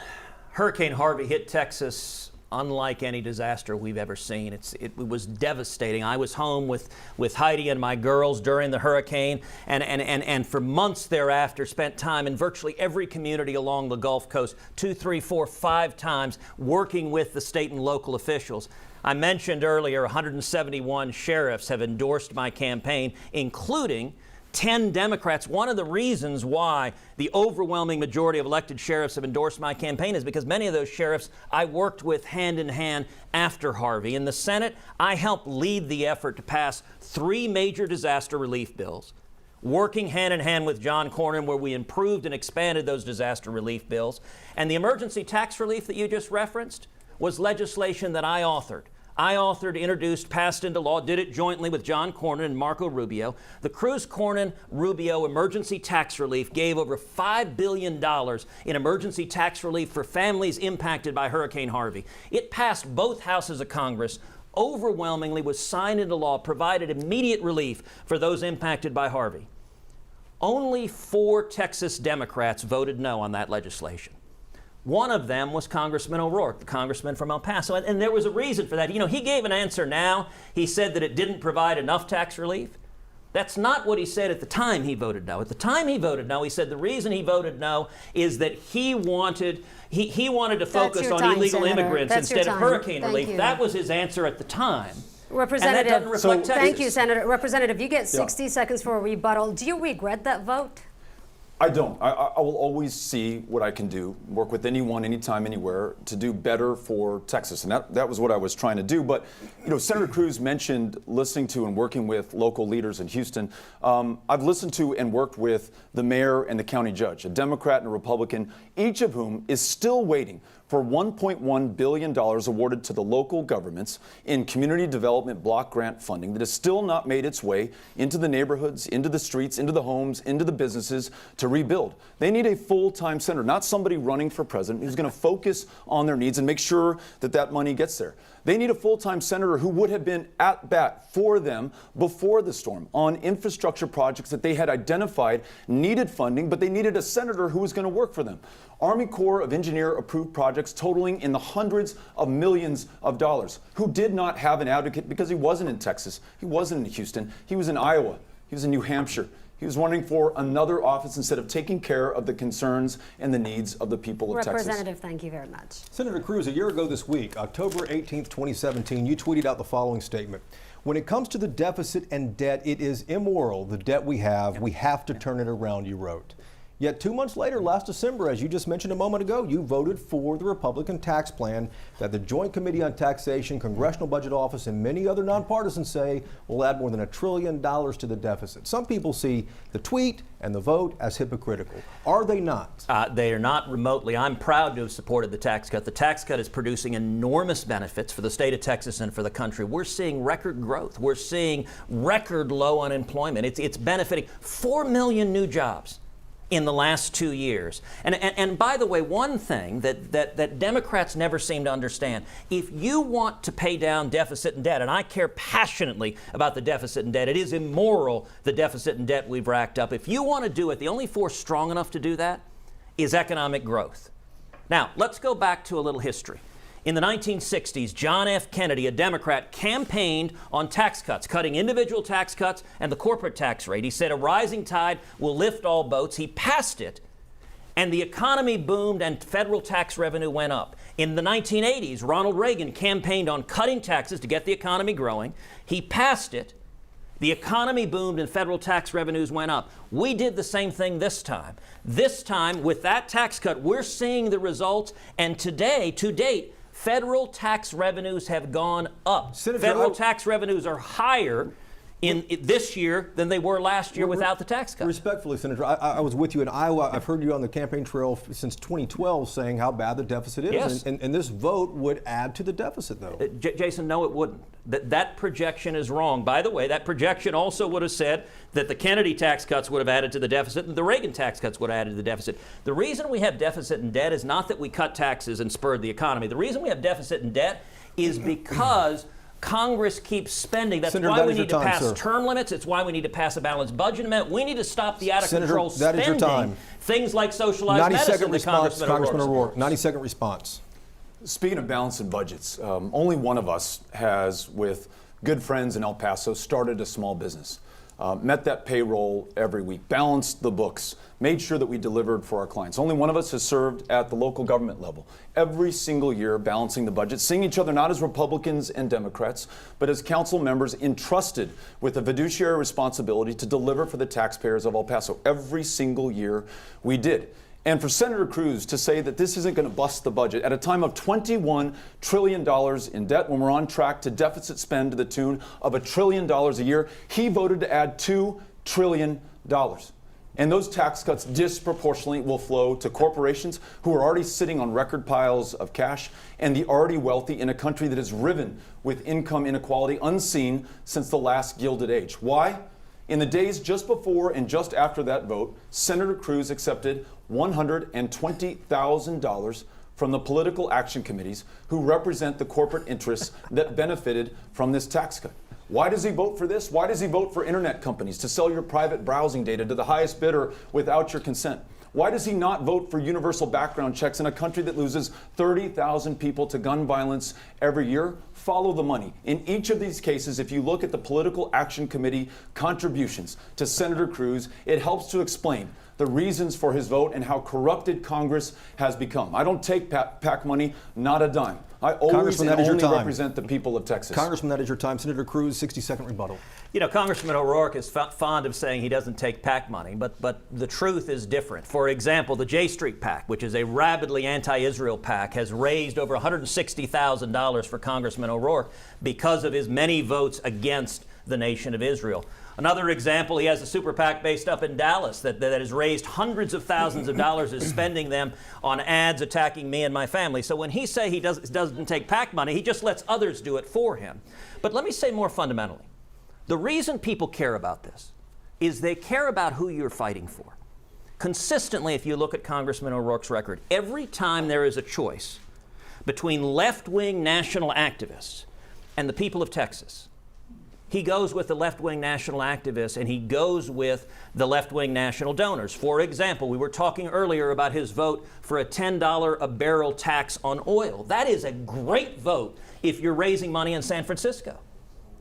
Hurricane Harvey hit Texas unlike any disaster we've ever seen. It was devastating. I was home with Heidi and my girls during the hurricane, and for months thereafter spent time in virtually every community along the Gulf Coast, 2, 3, 4, 5 times, working with the state and local officials. I mentioned earlier 171 sheriffs have endorsed my campaign, including 10 Democrats. One of the reasons why the overwhelming majority of elected sheriffs have endorsed my campaign is because many of those sheriffs I worked with hand in hand after Harvey. In the Senate, I helped lead the effort to pass 3 major disaster relief bills, working hand in hand with John Cornyn, where we improved and expanded those disaster relief bills. And the emergency tax relief that you just referenced was legislation that I authored. I authored, introduced, passed into law, did it jointly with John Cornyn and Marco Rubio. The Cruz, Cornyn, Rubio emergency tax relief gave over $5 billion in emergency tax relief for families impacted by Hurricane Harvey. It passed both houses of Congress, overwhelmingly was signed into law, provided immediate relief for those impacted by Harvey. Only 4 Texas Democrats voted no on that legislation. One of them was Congressman O'Rourke, the congressman from El Paso, and there was a reason for that. You know, he gave an answer now. He said that it didn't provide enough tax relief. That's not what he said at the time he voted no. At the time he voted no, he said the reason he voted no is that he wanted to focus on illegal immigrants instead of hurricane relief. That was his answer at the time. Representative, thank you, Texas. Senator. Representative, you get 60 seconds for a rebuttal. Do you regret that vote? I don't. I will always see what I can do, work with anyone, anytime, anywhere, to do better for Texas. And that was what I was trying to do. But, you know, Senator Cruz mentioned listening to and working with local leaders in Houston. I've listened to and worked with the mayor and the county judge, a Democrat and a Republican, each of whom is still waiting for $1.1 billion awarded to the local governments in community development block grant funding that has still not made its way into the neighborhoods, into the streets, into the homes, into the businesses to rebuild. They need a full-time senator, not somebody running for president who's going to focus on their needs and make sure that that money gets there. They need a full-time senator who would have been at bat for them before the storm on infrastructure projects that they had identified needed funding, but they needed a senator who was going to work for them. Army Corps of Engineer approved projects totaling in the hundreds of millions of dollars, who did not have an advocate because he wasn't in Texas, he wasn't in Houston, he was in Iowa, he was in New Hampshire. He was running for another office instead of taking care of the concerns and the needs of the people of Texas. Representative, thank you very much. Senator Cruz, a year ago this week, October 18th, 2017, you tweeted out the following statement. When it comes to the deficit and debt, it is immoral. The debt we have to turn it around, you wrote. Yet 2 months later, last December, as you just mentioned a moment ago, you voted for the Republican tax plan that the Joint Committee on Taxation, Congressional Budget Office, and many other nonpartisans say will add more than $1 trillion to the deficit. Some people see the tweet and the vote as hypocritical. Are they not? They are not remotely. I'm proud to have supported the tax cut. The tax cut is producing enormous benefits for the state of Texas and for the country. We're seeing record growth. We're seeing record low unemployment. It's benefiting 4 million new jobs in the last 2 years. And by the way, one thing that Democrats never seem to understand, if you want to pay down deficit and debt, and I care passionately about the deficit and debt, it is immoral, the deficit and debt we've racked up. If you want to do it, the only force strong enough to do that is economic growth. Now, let's go back to a little history. In the 1960s, John F. Kennedy, a Democrat, campaigned on tax cuts, cutting individual tax cuts and the corporate tax rate. He said a rising tide will lift all boats. He passed it, and the economy boomed and federal tax revenue went up. In the 1980s, Ronald Reagan campaigned on cutting taxes to get the economy growing. He passed it. The economy boomed and federal tax revenues went up. We did the same thing this time. This time, with that tax cut, we're seeing the results, and today, to date, federal tax revenues have gone up. Senator, federal tax revenues are higher in this year than they were last year without the tax cut. Respectfully, Senator, I was with you in Iowa. I've heard you on the campaign trail since 2012 saying how bad the deficit is. Yes. And this vote would add to the deficit, though. Jason, no, it wouldn't. That projection is wrong. By the way, that projection also would have said that the Kennedy tax cuts would have added to the deficit and the Reagan tax cuts would have added to the deficit. The reason we have deficit and debt is not that we cut taxes and spurred the economy. The reason we have deficit and debt is because Congress keeps spending. That's Senator, why that we is need your to time, pass sir. term limits. It's why we need to pass a balanced budget amendment. We need to stop the out-of-control Senator, that is your spending. time. Things like socialized medicine that Congressman O'Rourke. 90-second response. Speaking of balancing budgets, only one of us has, with good friends in El Paso, started a small business. Met that payroll every week, balanced the books, made sure that we delivered for our clients. Only one of us has served at the local government level, every single year balancing the budget, seeing each other not as Republicans and Democrats, but as council members entrusted with a fiduciary responsibility to deliver for the taxpayers of El Paso. Every single year we did. And for Senator Cruz to say that this isn't going to bust the budget at a time of $21 trillion in debt, when we're on track to deficit spend to the tune of $1 trillion a year, he voted to add $2 trillion And those tax cuts disproportionately will flow to corporations who are already sitting on record piles of cash and the already wealthy in a country that is riven with income inequality unseen since the last Gilded Age. Why? In the days just before and just after that vote, Senator Cruz accepted $120,000 from the political action committees who represent the corporate interests that benefited from this tax cut. Why does he vote for this? Why does he vote for internet companies to sell your private browsing data to the highest bidder without your consent? Why does he not vote for universal background checks in a country that loses 30,000 people to gun violence every year? Follow the money. In each of these cases, if you look at the Political Action Committee contributions to Senator Cruz, it helps to explain the reasons for his vote and how corrupted Congress has become. I don't take PAC money, not a dime. I always and only represent the people of Texas. Congressman, that is your time. Senator Cruz, 60-second rebuttal. You know, Congressman O'Rourke is fond of saying he doesn't take PAC money, but the truth is different. For example, the J Street PAC, which is a rabidly anti-Israel PAC, has raised over $160,000 for Congressman O'Rourke because of his many votes against the nation of Israel. Another example, he has a super PAC based up in Dallas that has raised hundreds of thousands of dollars, is spending them on ads attacking me and my family. So when he say he doesn't take PAC money, he just lets others do it for him. But let me say more fundamentally, the reason people care about this is they care about who you're fighting for. Consistently, if you look at Congressman O'Rourke's record, every time there is a choice between left-wing national activists and the people of Texas, he goes with the left-wing national activists and he goes with the left-wing national donors. For example, we were talking earlier about his vote for a $10 a barrel tax on oil. That is a great vote if you're raising money in San Francisco.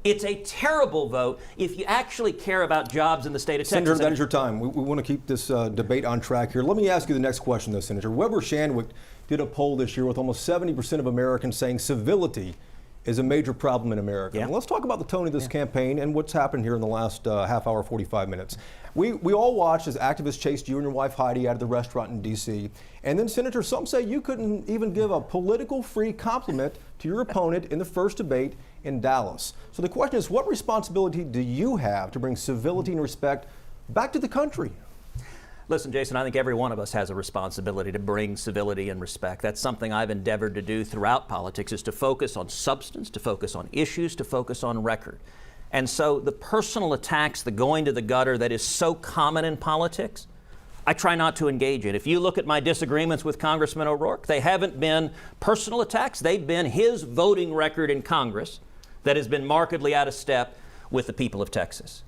It's a terrible vote if you actually care about jobs in the state of Texas. Senator, that is your time. We want to keep this debate on track here. Let me ask you the next question, though, Senator. Weber Shandwick did a poll this year with almost 70% of Americans saying civility is a major problem in America. Yeah. And let's talk about the tone of this campaign and what's happened here in the last half hour, 45 minutes. We all watched as activists chased you and your wife Heidi out of the restaurant in D.C. And then, Senator, some say you couldn't even give a political-free compliment to your opponent in the first debate in Dallas. So the question is, what responsibility do you have to bring civility and respect back to the country? Listen, Jason, I think every one of us has a responsibility to bring civility and respect. That's something I've endeavored to do throughout politics, is to focus on substance, to focus on issues, to focus on record. And so the personal attacks, the going to the gutter that is so common in politics, I try not to engage in. If you look at my disagreements with Congressman O'Rourke, they haven't been personal attacks. They've been his voting record in Congress that has been markedly out of step with the people of Texas.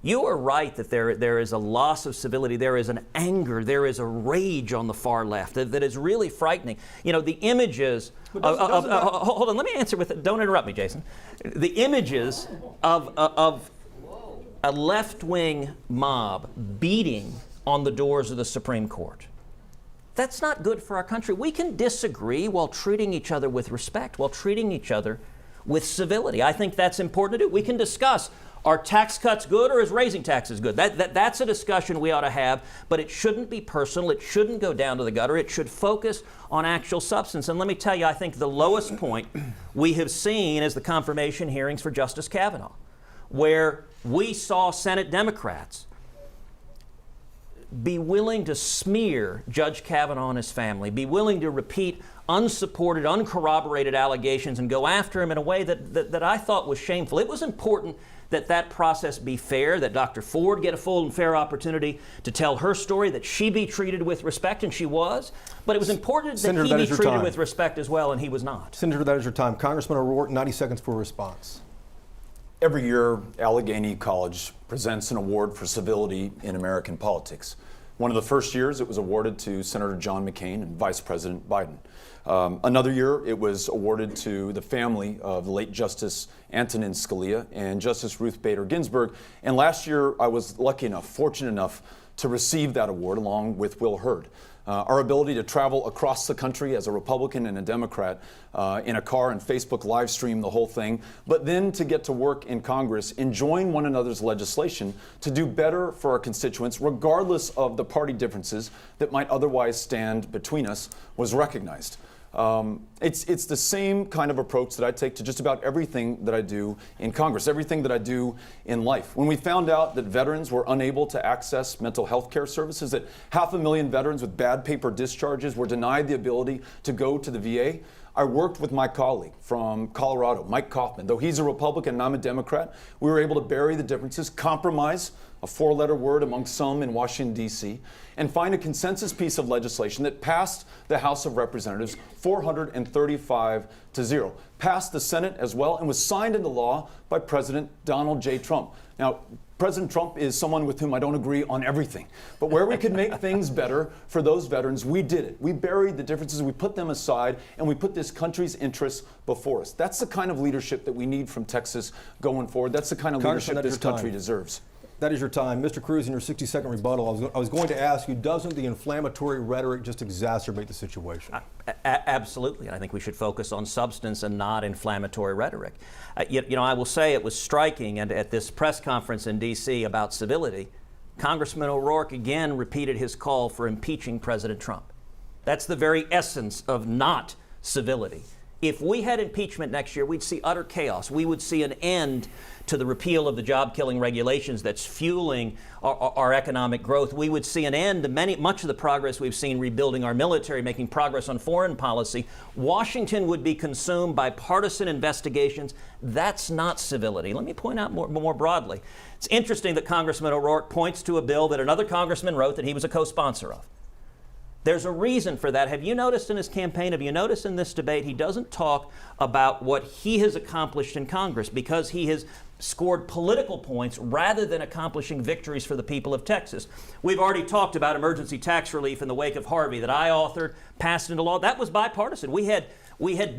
You are right that there is a loss of civility, there is an anger, there is a rage on the far left that is really frightening. You know, the images hold on, let me answer with it. Don't interrupt me, Jason. The images of a left-wing mob beating on the doors of the Supreme Court. That's not good for our country. We can disagree while treating each other with respect, while treating each other with civility. I think that's important to do. We can discuss, are tax cuts good or is raising taxes good? That's a discussion we ought to have, but it shouldn't be personal. It shouldn't go down to the gutter. It should focus on actual substance. And let me tell you, I think the lowest point we have seen is the confirmation hearings for Justice Kavanaugh, where we saw Senate Democrats be willing to smear Judge Kavanaugh and his family, be willing to repeat unsupported, uncorroborated allegations and go after him in a way that I thought was shameful. It was important that process be fair, that Dr. Ford get a full and fair opportunity to tell her story, that she be treated with respect, and she was. But it was important that he be treated with respect as well, and he was not. Senator, that is your time. Congressman O'Rourke, 90 seconds for a response. Every year, Allegheny College presents an award for civility in American politics. One of the first years, it was awarded to Senator John McCain and Vice President Biden. Another year, it was awarded to the family of the late Justice Antonin Scalia and Justice Ruth Bader Ginsburg. And last year, I was lucky enough, fortunate enough, to receive that award along with Will Hurd. Our ability to travel across the country as a Republican and a Democrat in a car and Facebook live stream the whole thing, but then to get to work in Congress, enjoying one another's legislation to do better for our constituents, regardless of the party differences that might otherwise stand between us, was recognized. It's the same kind of approach that I take to just about everything that I do in Congress, everything that I do in life. When we found out that veterans were unable to access mental health care services, that 500,000 veterans with bad paper discharges were denied the ability to go to the VA, I worked with my colleague from Colorado, Mike Kaufman. Though he's a Republican and I'm a Democrat, we were able to bury the differences, compromise, a four-letter word among some in Washington, D.C., and find a consensus piece of legislation that passed the House of Representatives 435-0, passed the Senate as well, and was signed into law by President Donald J. Trump. Now, President Trump is someone with whom I don't agree on everything. But where we could make things better for those veterans, we did it. We buried the differences, we put them aside, and we put this country's interests before us. That's the kind of leadership that we need from Texas going forward. That's the kind of leadership this country deserves. That is your time. Mr. Cruz, in your 60-second rebuttal, I was going to ask you, doesn't the inflammatory rhetoric just exacerbate the situation? Absolutely. I think we should focus on substance and not inflammatory rhetoric. You know, I will say it was striking, and at this press conference in D.C. about civility, Congressman O'Rourke again repeated his call for impeaching President Trump. That's the very essence of not civility. If we had impeachment next year, we'd see utter chaos. We would see an end to the repeal of the job-killing regulations that's fueling our economic growth. We would see an end to much of the progress we've seen rebuilding our military, making progress on foreign policy. Washington would be consumed by partisan investigations. That's not civility. Let me point out more broadly. It's interesting that Congressman O'Rourke points to a bill that another congressman wrote that he was a co-sponsor of. There's a reason for that. Have you noticed in his campaign, have you noticed in this debate, he doesn't talk about what he has accomplished in Congress because he has scored political points rather than accomplishing victories for the people of Texas. We've already talked about emergency tax relief in the wake of Harvey that I authored, passed into law. That was bipartisan. We had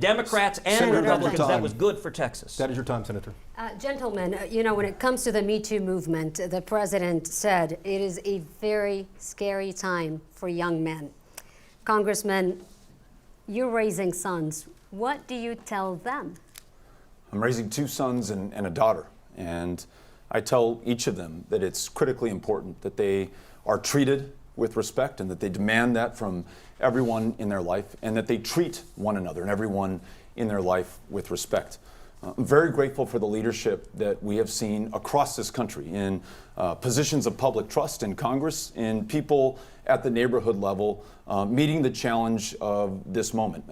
Democrats and Senator, Republicans. That was good for Texas. That is your time, Senator. Gentlemen, you know, when it comes to the Me Too movement, the president said it is a very scary time for young men. Congressman, you're raising sons. What do you tell them? I'm raising two sons and a daughter, and I tell each of them that it's critically important that they are treated with respect and that they demand that from everyone in their life and that they treat one another and everyone in their life with respect. I'm very grateful for the leadership that we have seen across this country in positions of public trust in Congress, in people at the neighborhood level, meeting the challenge of this moment.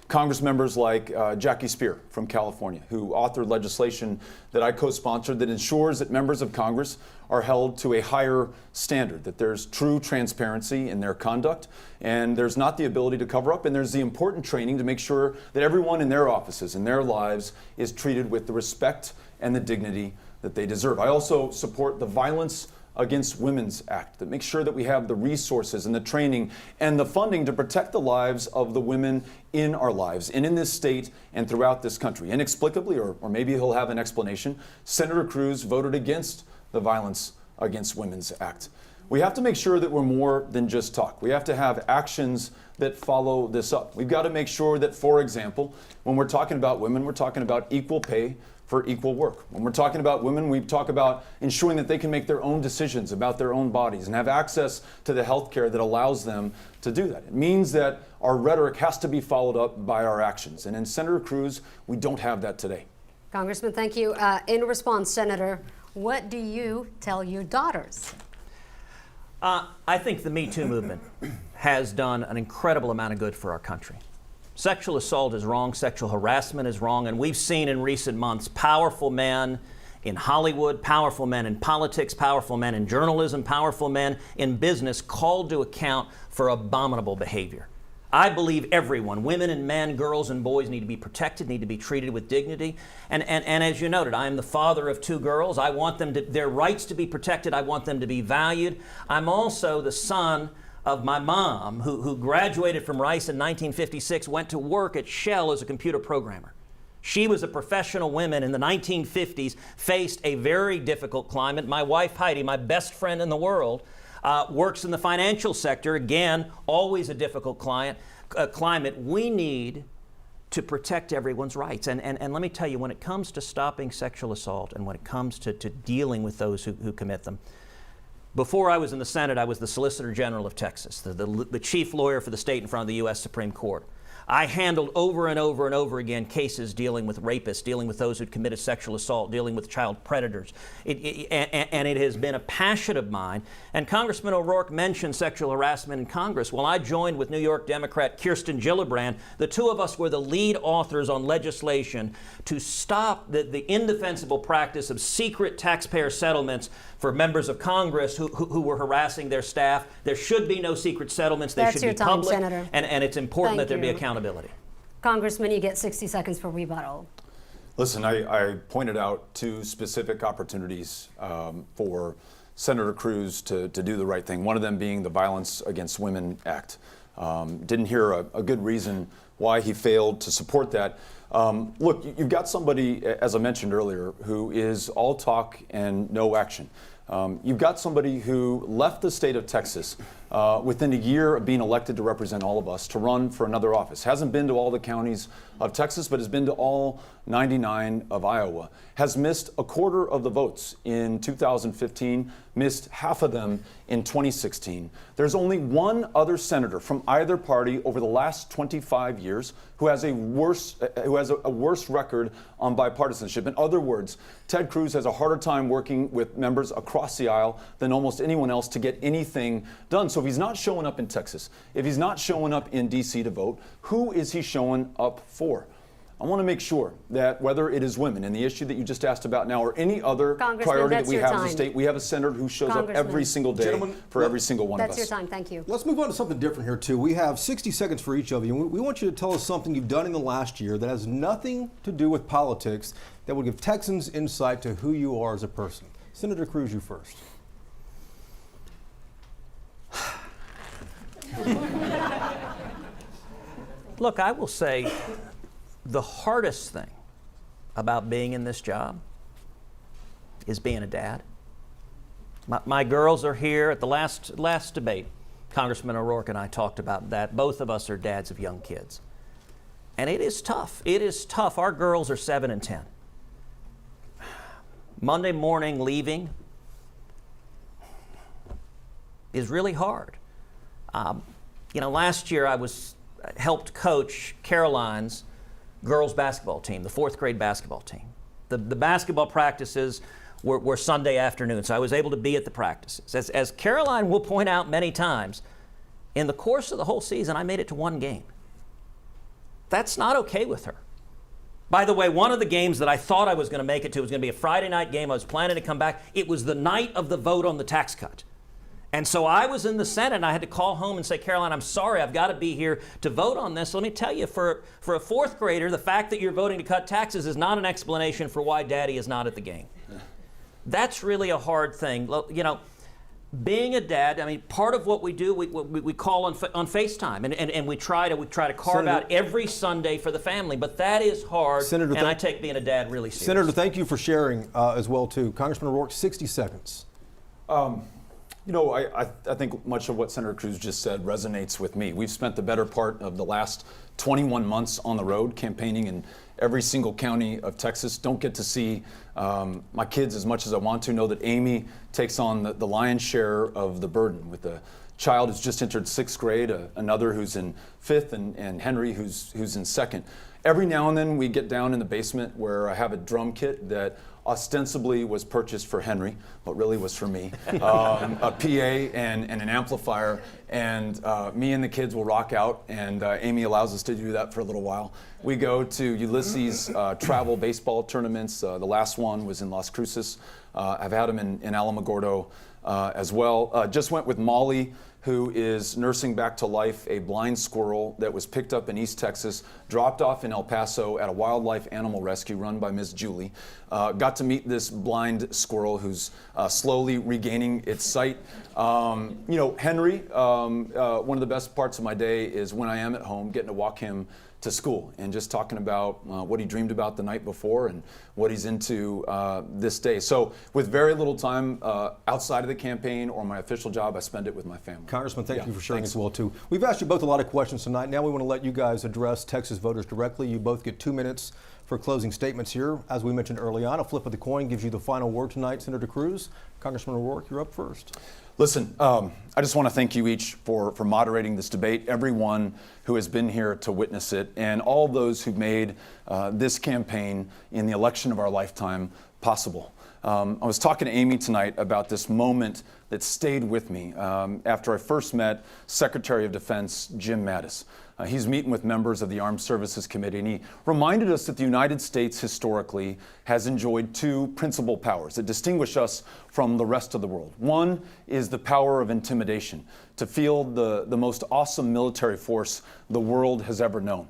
Congress members like Jackie Spear from California, who authored legislation that I co-sponsored that ensures that members of Congress are held to a higher standard, that there's true transparency in their conduct, and there's not the ability to cover up, and there's the important training to make sure that everyone in their offices, in their lives, is treated with the respect and the dignity that they deserve. I also support the Violence Against Women's Act that makes sure that we have the resources and the training and the funding to protect the lives of the women in our lives and in this state and throughout this country. Inexplicably, or maybe he'll have an explanation, Senator Cruz voted against the Violence Against Women's Act. We have to make sure that we're more than just talk. We have to have actions that follow this up. We've got to make sure that, for example, when we're talking about women, we're talking about equal pay for equal work. When we're talking about women, we talk about ensuring that they can make their own decisions about their own bodies and have access to the health care that allows them to do that. It means that our rhetoric has to be followed up by our actions. And in Senator Cruz, we don't have that today. Congressman, thank you. In response, Senator, what do you tell your daughters? I think the Me Too movement has done an incredible amount of good for our country. Sexual assault is wrong, sexual harassment is wrong, and we've seen in recent months powerful men in Hollywood, powerful men in politics, powerful men in journalism, powerful men in business called to account for abominable behavior. I believe everyone, women and men, girls and boys, need to be protected, need to be treated with dignity. And as you noted, I am the father of two girls. I want their rights to be protected. I want them to be valued. I'm also the son of my mom, who graduated from Rice in 1956, went to work at Shell as a computer programmer. She was a professional woman in the 1950s, faced a very difficult climate. My wife, Heidi, my best friend in the world, works in the financial sector. Again, always a difficult climate. We need to protect everyone's rights. And let me tell you, when it comes to stopping sexual assault and when it comes to dealing with those who commit them, before I was in the Senate, I was the Solicitor General of Texas, the chief lawyer for the state in front of the U.S. Supreme Court. I handled over and over and over again cases dealing with rapists, dealing with those who committed sexual assault, dealing with child predators. And it has been a passion of mine. And Congressman O'Rourke mentioned sexual harassment in Congress. Well, I joined with New York Democrat Kirsten Gillibrand. The two of us were the lead authors on legislation to stop the indefensible practice of secret taxpayer settlements for members of Congress who were harassing their staff. There should be no secret settlements. They should be public. Senator. And it's important that there be accountability. Congressman, you get 60 seconds for rebuttal. Listen, I pointed out two specific opportunities for Senator Cruz to do the right thing, one of them being the Violence Against Women Act. Didn't hear a good reason why he failed to support that. Look, you've got somebody, as I mentioned earlier, who is all talk and no action. You've got somebody who left the state of Texas within a year of being elected to represent all of us to run for another office. Hasn't been to all the counties of Texas, but has been to all 99 of Iowa. Has missed a quarter of the votes in 2015, missed half of them in 2016. There's only one other senator from either party over the last 25 years who has a worse record on bipartisanship. In other words, Ted Cruz has a harder time working with members across the aisle than almost anyone else to get anything done. So if he's not showing up in Texas, if he's not showing up in D.C. to vote, who is he showing up for? I want to make sure that whether it is women and the issue that you just asked about now or any other priority that we have as a state, we have a senator who shows up every single day for every single one of us. That's your time. Thank you. Let's move on to something different here, too. We have 60 seconds for each of you. We want you to tell us something you've done in the last year that has nothing to do with politics that will give Texans insight to who you are as a person. Senator Cruz, you first. Look, I will say the hardest thing about being in this job is being a dad. My girls are here. At the last debate, Congressman O'Rourke and I talked about that. Both of us are dads of young kids. And it is tough. It is tough. Our girls are 7 and 10. Monday morning leaving is really hard. Last year I helped coach Caroline's girls basketball team, the 4th grade basketball team. The basketball practices were Sunday afternoon, so I was able to be at the practices. As Caroline will point out many times, in the course of the whole season, I made it to 1 game. That's not okay with her. By the way, one of the games that I thought I was going to make it to was going to be a Friday night game. I was planning to come back. It was the night of the vote on the tax cut. And so I was in the Senate, and I had to call home and say, Caroline, I'm sorry, I've got to be here to vote on this. Let me tell you, for a 4th grader, the fact that you're voting to cut taxes is not an explanation for why Daddy is not at the game. That's really a hard thing. Being a dad, part of what we do, we call on FaceTime, and we try to carve out every Sunday for the family. But that is hard, and I take being a dad really seriously. Senator, thank you for sharing as well, too. Congressman O'Rourke, 60 seconds. I think much of what Senator Cruz just said resonates with me. We've spent the better part of the last 21 months on the road campaigning in every single county of Texas. Don't get to see my kids as much as I want to. Know that Amy takes on the lion's share of the burden with a child who's just entered 6th grade, another who's in 5th, and Henry who's in 2nd. Every now and then we get down in the basement where I have a drum kit that ostensibly was purchased for Henry, but really was for me. A PA and an amplifier, and me and the kids will rock out, and Amy allows us to do that for a little while. We go to Ulysses travel baseball tournaments. The last one was in Las Cruces. I've had them in Alamogordo as well. Just went with Molly, who is nursing back to life a blind squirrel that was picked up in East Texas, dropped off in El Paso at a wildlife animal rescue run by Miss Julie. Got to meet this blind squirrel who's slowly regaining its sight. Henry, one of the best parts of my day is when I am at home, getting to walk him to school and just talking about what he dreamed about the night before and what he's into this day. So with very little time outside of the campaign or my official job, I spend it with my family. Congressman, thank you for sharing thanks. as well, too. We've asked you both a lot of questions tonight. Now we want to let you guys address Texas voters directly. You both get 2 minutes for closing statements here. As we mentioned early on, a flip of the coin gives you the final word tonight. Senator Cruz, Congressman O'Rourke, you're up first. Listen, I just want to thank you each for moderating this debate, everyone who has been here to witness it, and all those who made this campaign in the election of our lifetime possible. I was talking to Amy tonight about this moment that stayed with me after I first met Secretary of Defense Jim Mattis. He's meeting with members of the Armed Services Committee, and he reminded us that the United States historically has enjoyed two principal powers that distinguish us from the rest of the world. One is the power of intimidation, to field the most awesome military force the world has ever known.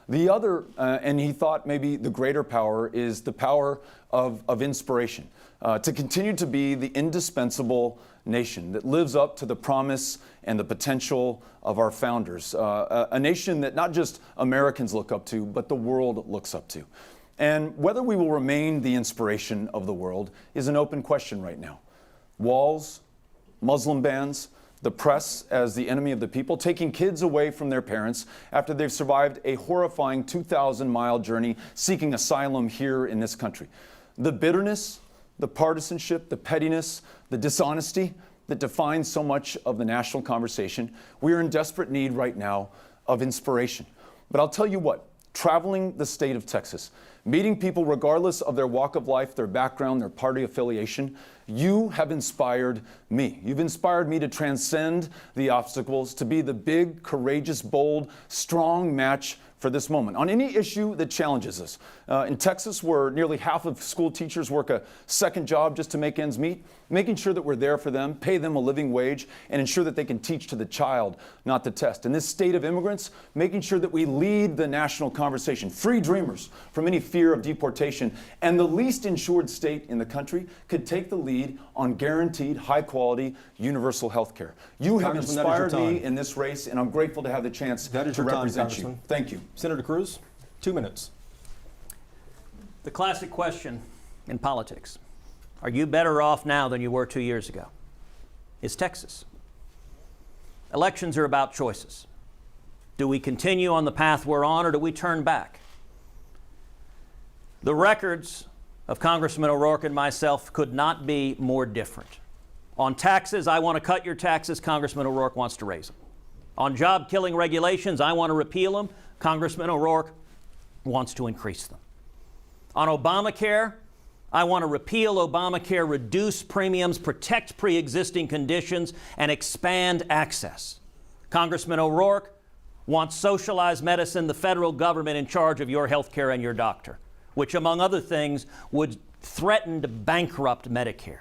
The other, and he thought maybe the greater power, is the power of inspiration, to continue to be the indispensable nation that lives up to the promise and the potential of our founders, a nation that not just Americans look up to, but the world looks up to. And whether we will remain the inspiration of the world is an open question right now. Walls, Muslim bans, the press as the enemy of the people, taking kids away from their parents after they've survived a horrifying 2,000-mile journey seeking asylum here in this country. The bitterness, the partisanship, the pettiness, the dishonesty that defines so much of the national conversation. We are in desperate need right now of inspiration. But I'll tell you what, traveling the state of Texas, meeting people regardless of their walk of life, their background, their party affiliation, you have inspired me. You've inspired me to transcend the obstacles, to be the big, courageous, bold, strong match for this moment on any issue that challenges us. In Texas, where nearly half of school teachers work a second job just to make ends meet, making sure that we're there for them, pay them a living wage, and ensure that they can teach to the child, not the test. In this state of immigrants, making sure that we lead the national conversation, free dreamers from any fear of deportation, and the least insured state in the country could take the lead on guaranteed, high-quality, universal health care. You have inspired me in this race, and I'm grateful to have the chance to represent you. Thank you. Senator Cruz, 2 minutes. The classic question in politics, are you better off now than you were 2 years ago? Is Texas. Elections are about choices. Do we continue on the path we're on, or do we turn back? The records of Congressman O'Rourke and myself could not be more different. On taxes, I want to cut your taxes. Congressman O'Rourke wants to raise them. On job-killing regulations, I want to repeal them. Congressman O'Rourke wants to increase them. On Obamacare, I want to repeal Obamacare, reduce premiums, protect pre-existing conditions, and expand access. Congressman O'Rourke wants socialized medicine, the federal government in charge of your health care and your doctor, which, among other things, would threaten to bankrupt Medicare.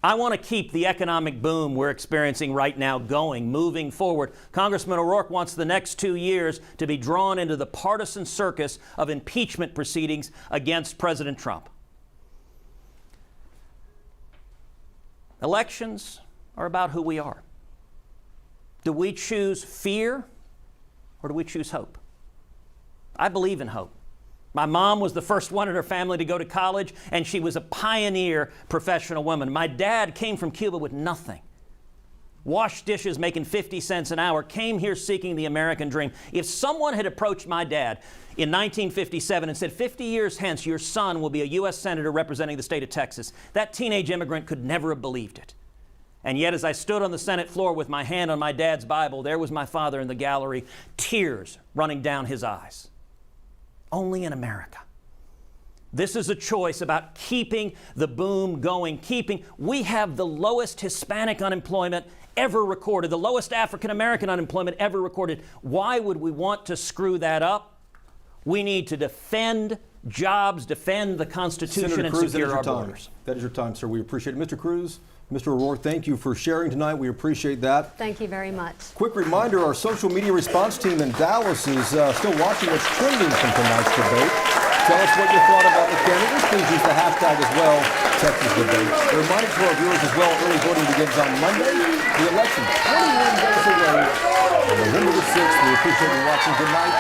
I want to keep the economic boom we're experiencing right now going, moving forward. Congressman O'Rourke wants the next 2 years to be drawn into the partisan circus of impeachment proceedings against President Trump. Elections are about who we are. Do we choose fear or do we choose hope? I believe in hope. My mom was the first one in her family to go to college, and she was a pioneer professional woman. My dad came from Cuba with nothing. Washed dishes making 50 cents an hour, came here seeking the American dream. If someone had approached my dad in 1957 and said, 50 years hence, your son will be a U.S. Senator representing the state of Texas, that teenage immigrant could never have believed it. And yet, as I stood on the Senate floor with my hand on my dad's Bible, there was my father in the gallery, tears running down his eyes. Only in America. This is a choice about keeping the boom going, we have the lowest Hispanic unemployment ever recorded, the lowest African American unemployment ever recorded. Why would we want to screw that up? We need to defend jobs, defend the Constitution, Senator Cruz, and secure our borders. That is your time, sir. We appreciate it. Mr. Cruz, Mr. O'Rourke, thank you for sharing tonight. We appreciate that. Thank you very much. Quick reminder, our social media response team in Dallas is still watching what's trending from tonight's debate. Tell us what you thought about the candidates. Please use the hashtag as well, Texas Debate. A reminder to our viewers as well, early voting begins on Monday. The election, 21 days away, on November the 6th. We appreciate you watching. Good night.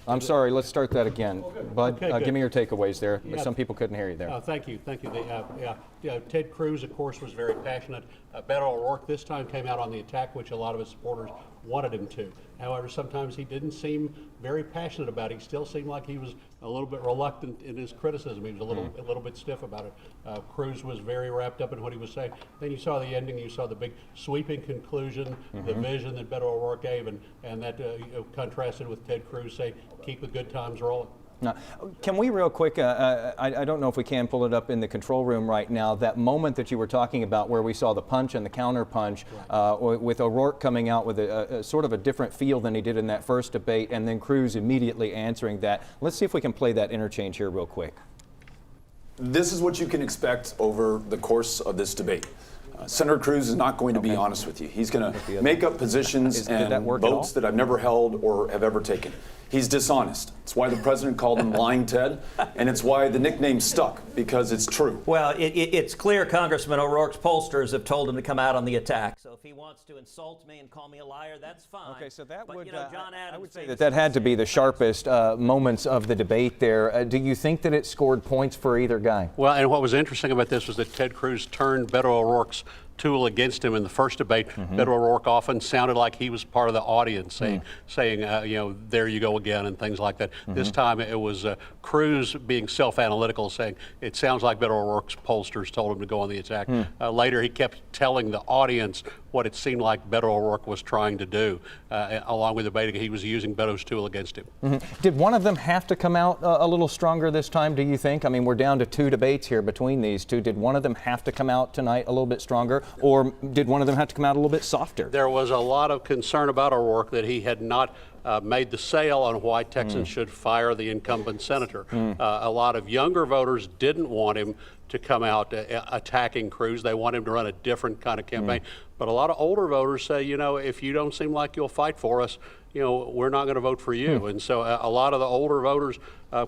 I'm sorry, let's start that again. Bud, Okay, good. give me your takeaways there. Yeah. Some people couldn't hear you there. Thank you. Ted Cruz, of course, was very passionate. Beto O'Rourke this time came out on the attack, which a lot of his supporters wanted him to. However, sometimes he didn't seem very passionate about it. He still seemed like he was a little bit reluctant in his criticism. He was a little bit stiff about it. Cruz was very wrapped up in what he was saying. Then you saw the ending. You saw the big sweeping conclusion, the vision that Beto O'Rourke gave, and that contrasted with Ted Cruz saying, "Keep the good times rolling." Now, can we real quick, I don't know if we can pull it up in the control room right now, that moment that you were talking about where we saw the punch and the counter punch, with O'Rourke coming out with a sort of a different feel than he did in that first debate, and then Cruz immediately answering that. Let's see if we can play that interchange here real quick. This is what you can expect over the course of this debate. Senator Cruz is not going to be honest with you. He's going to make up positions and votes that I've never held or have ever taken. He's dishonest. It's why the president called him Lying Ted, and it's why the nickname stuck, because it's true. Well, it's clear Congressman O'Rourke's pollsters have told him to come out on the attack. So if he wants to insult me and call me a liar, that's fine. Okay, so that but, would, John Adams I would say that had to be the sharpest moments of the debate there. Do you think that it scored points for either guy? Well, and what was interesting about this was that Ted Cruz turned Beto O'Rourke's tool against him in the first debate. Beto O'Rourke often sounded like he was part of the audience, saying, there you go again, and things like that. This time it was Cruz being self-analytical, saying it sounds like Beto O'Rourke's pollsters told him to go on the attack. Later, he kept telling the audience what it seemed like Beto O'Rourke was trying to do, along with debating. He was using Beto's tool against him. Did one of them have to come out a little stronger this time, do you think? I mean, we're down to 2 debates here between these two. Did one of them have to come out tonight a little bit stronger, or did one of them have to come out a little bit softer? There was a lot of concern about O'Rourke that he had not made the sale on why Texans should fire the incumbent senator. A lot of younger voters didn't want him to come out attacking Cruz. They want him to run a different kind of campaign. But a lot of older voters say, if you don't seem like you'll fight for us, we're not going to vote for you. And so a lot of the older voters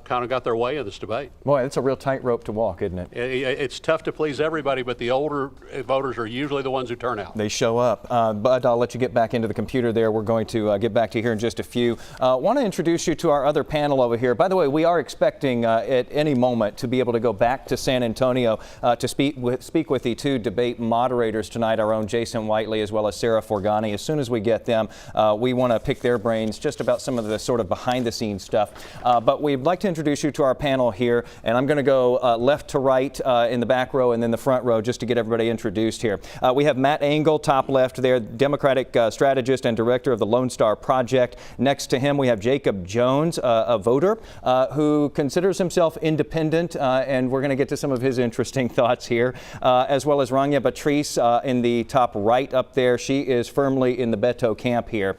kind of got their way in this debate. Boy, it's a real tightrope to walk, isn't it? It's tough to please everybody, but the older voters are usually the ones who turn out. They show up. Bud, I'll let you get back into the computer there. We're going to get back to you here in just a few. Want to introduce you to our other panel over here. By the way, we are expecting at any moment to be able to go back to San Antonio to speak with the 2 debate moderators tonight, our own Jason Whiteley as well as Sarah Forgani. As soon as we get them, we want to pick their brains just about some of the sort of behind-the-scenes stuff. But we'd like to introduce you to our panel here, and I'm going to go left to right in the back row and then the front row just to get everybody introduced here. We have Matt Engel, top left there, Democratic strategist and director of the Lone Star Project. Next to him, we have Jacob Jones, a voter who considers himself independent, and we're going to get to some of his interesting thoughts here, as well as Rania Batrice in the top right up there. She is firmly in the Beto camp here.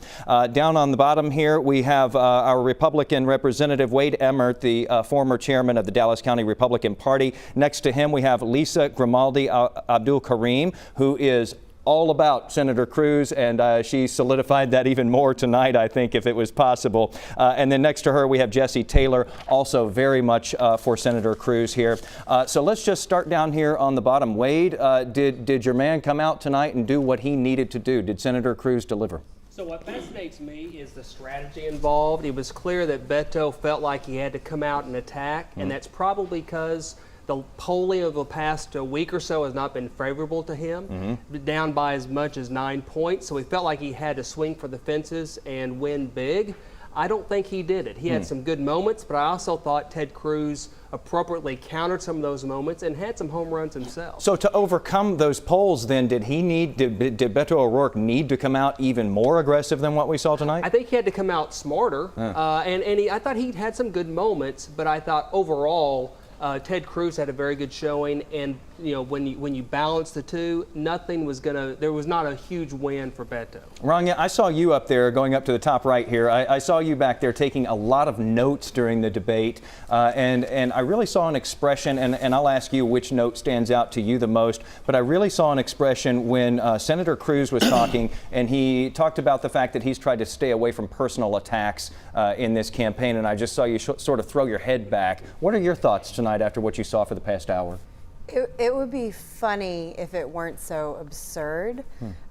Down on the bottom here, we have our Republican representative, Wade Emmert, the former chairman of the Dallas County Republican Party. Next to him, we have Lisa Grimaldi Abdul Karim, who is all about Senator Cruz, and she solidified that even more tonight, I think, if it was possible. And then next to her, we have Jesse Taylor, also very much for Senator Cruz here. So let's just start down here on the bottom. Wade, did your man come out tonight and do what he needed to do? Did Senator Cruz deliver? So what fascinates me is the strategy involved. It was clear that Beto felt like he had to come out and attack, and that's probably because the polling of the past week or so has not been favorable to him, down by as much as 9 points. So he felt like he had to swing for the fences and win big. I don't think he did it. He had some good moments, but I also thought Ted Cruz appropriately countered some of those moments and had some home runs himself. So to overcome those polls, then, did Beto O'Rourke need to come out even more aggressive than what we saw tonight? I think he had to come out smarter, I thought he had some good moments, but I thought overall Ted Cruz had a very good showing, and when you balance the two, there was not a huge win for Beto. Rania, I saw you up there going up to the top right here. I saw you back there taking a lot of notes during the debate, and I really saw an expression, and I'll ask you which note stands out to you the most, but I really saw an expression when Senator Cruz was talking, and he talked about the fact that he's tried to stay away from personal attacks in this campaign, and I just saw you sort of throw your head back. What are your thoughts tonight after what you saw for the past hour? It would be funny if it weren't so absurd.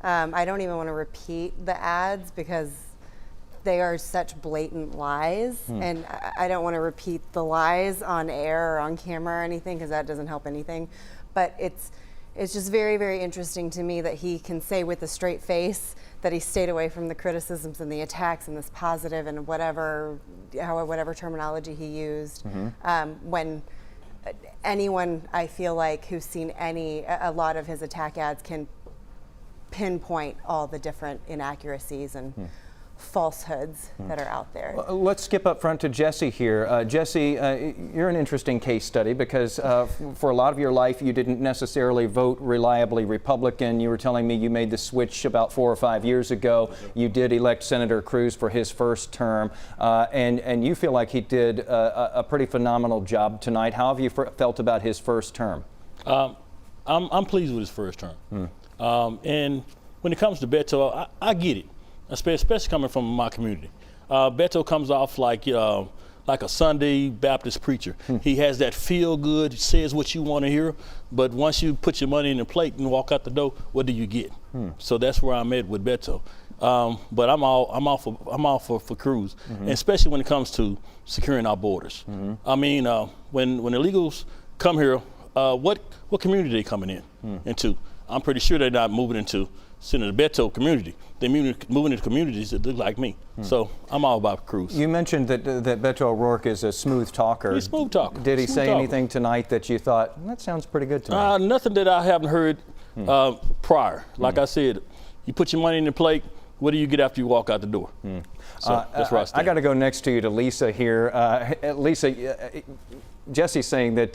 I don't even want to repeat the ads because they are such blatant lies, and I don't want to repeat the lies on air or on camera or anything because that doesn't help anything. But it's just very, very interesting to me that he can say with a straight face that he stayed away from the criticisms and the attacks and this positive and whatever terminology he used. When anyone, I feel like, who's seen a lot of his attack ads can pinpoint all the different inaccuracies and falsehoods that are out there. Well, let's skip up front to Jesse here. Jesse, you're an interesting case study because for a lot of your life you didn't necessarily vote reliably Republican. You were telling me you made the switch about 4 or 5 years ago. You did elect Senator Cruz for his first term, and you feel like he did a pretty phenomenal job tonight. How have you felt about his first term? I'm pleased with his first term. And when it comes to Beto, I get it, especially coming from my community. Beto comes off like a Sunday Baptist preacher. He has that feel good, says what you want to hear, but once you put your money in the plate and walk out the door, what do you get? So that's where I'm at with Beto. But I'm all for Cruz, and especially when it comes to securing our borders. I mean, when illegals come here, what community are they coming into? I'm pretty sure they're not moving into Senator Beto community. They're moving into communities that look like me. So I'm all about Cruz. You mentioned that Beto O'Rourke is a smooth talker. He's a smooth talker. Did he say anything tonight that you thought, that sounds pretty good to me? Nothing that I haven't heard prior. Like I said, you put your money in the plate, what do you get after you walk out the door? So that's where I stand. I got to go next to you to Lisa here. Lisa, Jesse's saying that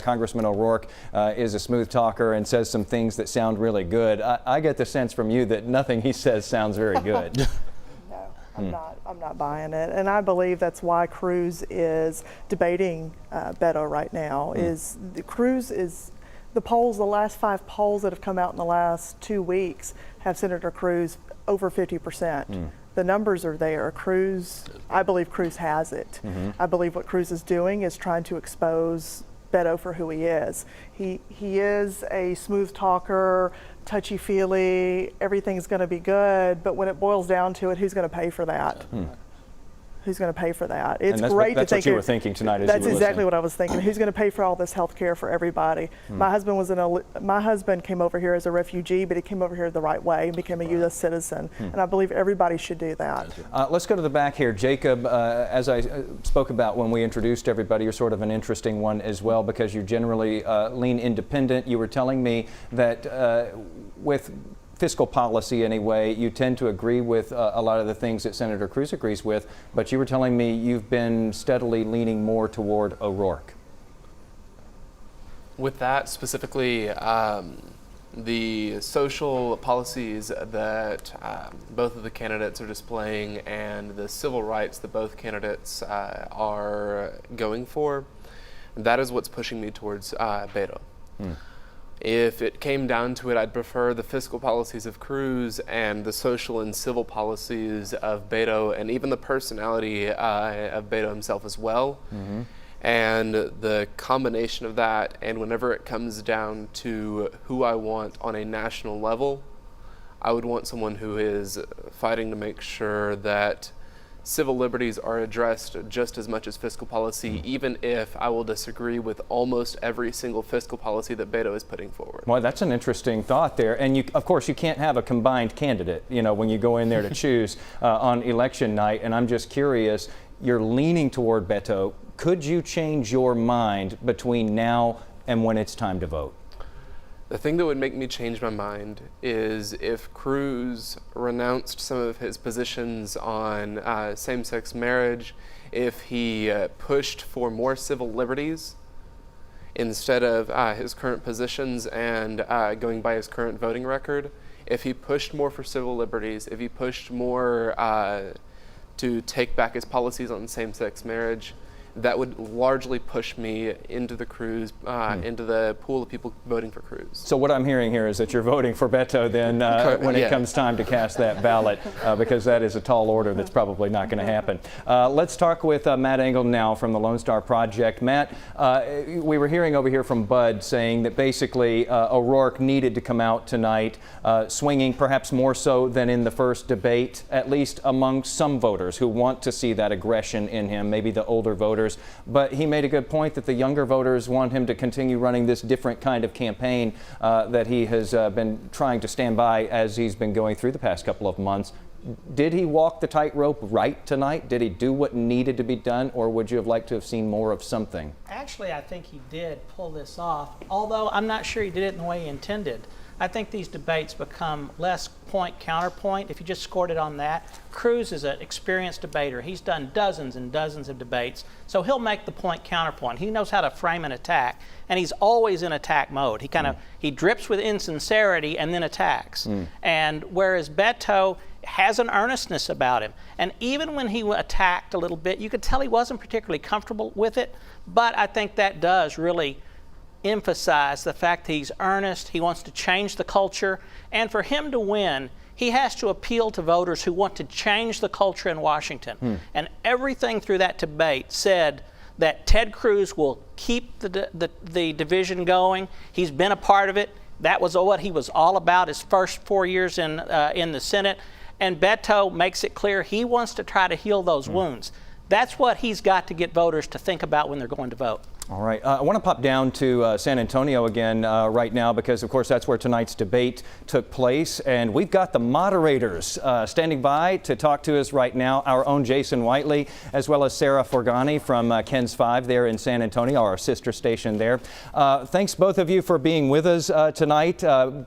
Congressman O'Rourke is a smooth talker and says some things that sound really good. I get the sense from you that nothing he says sounds very good. No, I'm not buying it, and I believe that's why Cruz is debating Beto right now. Cruz is the polls. The last 5 polls that have come out in the last 2 weeks have Senator Cruz over 50%. The numbers are there. I believe Cruz has it. I believe what Cruz is doing is trying to expose Beto for who he is. He is a smooth talker, touchy-feely, everything's going to be good, but when it boils down to it, who's going to pay for that? Who's going to pay for that? It's great to think. That's what you were thinking tonight. That's exactly what I was thinking. Who's going to pay for all this health care for everybody? My husband came over here as a refugee, but he came over here the right way and became a U.S. citizen. And I believe everybody should do that. Let's go to the back here. Jacob, as I spoke about when we introduced everybody, you're sort of an interesting one as well because you generally lean independent. You were telling me that with fiscal policy anyway, you tend to agree with a lot of the things that Senator Cruz agrees with, but you were telling me you've been steadily leaning more toward O'Rourke. With that specifically, the social policies that both of the candidates are displaying and the civil rights that both candidates are going for, that is what's pushing me towards Beto. If it came down to it, I'd prefer the fiscal policies of Cruz and the social and civil policies of Beto, and even the personality of Beto himself as well. And the combination of that, and whenever it comes down to who I want on a national level, I would want someone who is fighting to make sure that civil liberties are addressed just as much as fiscal policy, even if I will disagree with almost every single fiscal policy that Beto is putting forward. Well, that's an interesting thought there. And of course, you can't have a combined candidate, when you go in there to choose on election night. And I'm just curious, you're leaning toward Beto. Could you change your mind between now and when it's time to vote? The thing that would make me change my mind is if Cruz renounced some of his positions on same-sex marriage, if he pushed for more civil liberties instead of his current positions and going by his current voting record, if he pushed more for civil liberties, if he pushed more to take back his policies on same-sex marriage, that would largely push me into the Cruz, into the pool of people voting for Cruz. So what I'm hearing here is that you're voting for Beto then when it comes time to cast that ballot, because that is a tall order that's probably not going to happen. Let's talk with Matt Engel now from the Lone Star Project. Matt, we were hearing over here from Bud saying that basically O'Rourke needed to come out tonight, swinging perhaps more so than in the first debate, at least among some voters who want to see that aggression in him, maybe the older voters. But he made a good point that the younger voters want him to continue running this different kind of campaign that he has been trying to stand by as he's been going through the past couple of months. Did he walk the tightrope right tonight? Did he do what needed to be done, or would you have liked to have seen more of something? Actually, I think he did pull this off, although I'm not sure he did it in the way he intended. I think these debates become less point-counterpoint if you just scored it on that. Cruz is an experienced debater. He's done dozens and dozens of debates, so he'll make the point-counterpoint. He knows how to frame an attack, and he's always in attack mode. He drips with insincerity and then attacks. And whereas Beto has an earnestness about him, and even when he attacked a little bit, you could tell he wasn't particularly comfortable with it, but I think that does really emphasize the fact that he's earnest, he wants to change the culture, and for him to win, he has to appeal to voters who want to change the culture in Washington. And everything through that debate said that Ted Cruz will keep the division going. He's been a part of it. That was what he was all about his first 4 years in the Senate. And Beto makes it clear he wants to try to heal those wounds. That's what he's got to get voters to think about when they're going to vote. All right. I want to pop down to San Antonio again right now because, of course, that's where tonight's debate took place. And we've got the moderators standing by to talk to us right now, our own Jason Whiteley, as well as Sarah Forgani from KENS 5 there in San Antonio, our sister station there. Thanks, both of you, for being with us tonight.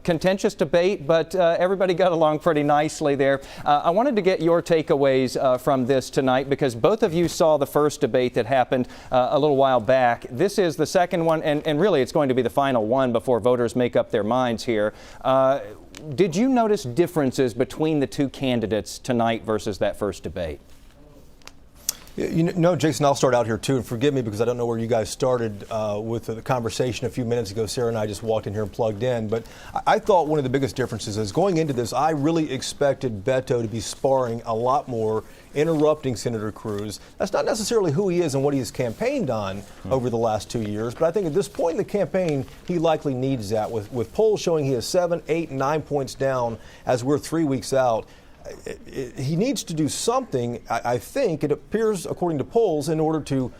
Contentious debate, but everybody got along pretty nicely there. I wanted to get your takeaways from this tonight because both of you saw the first debate that happened a little while back. This is the second one, and really it's going to be the final one before voters make up their minds here. Did you notice differences between the two candidates tonight versus that first debate? Jason, I'll start out here too, and forgive me because I don't know where you guys started with the conversation a few minutes ago. Sarah and I just walked in here and plugged in, but I thought one of the biggest differences is going into this, I really expected Beto to be sparring a lot more, interrupting Senator Cruz. That's not necessarily who he is and what he has campaigned on over the last 2 years, but I think at this point in the campaign, he likely needs that. With polls showing he is 7, 8, 9 points down as we're 3 weeks out, he needs to do something, I think, it appears, according to polls, in order to,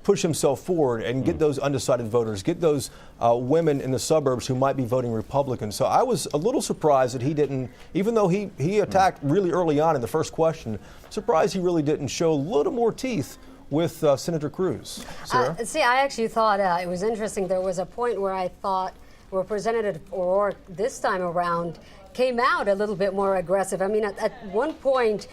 push himself forward and get those undecided voters, get those women in the suburbs who might be voting Republican. So I was a little surprised that he didn't, even though he attacked really early on in the first question, surprised he really didn't show a little more teeth with Senator Cruz. Sarah? See, I actually thought it was interesting. There was a point where I thought Representative O'Rourke this time around came out a little bit more aggressive. I mean, at one point,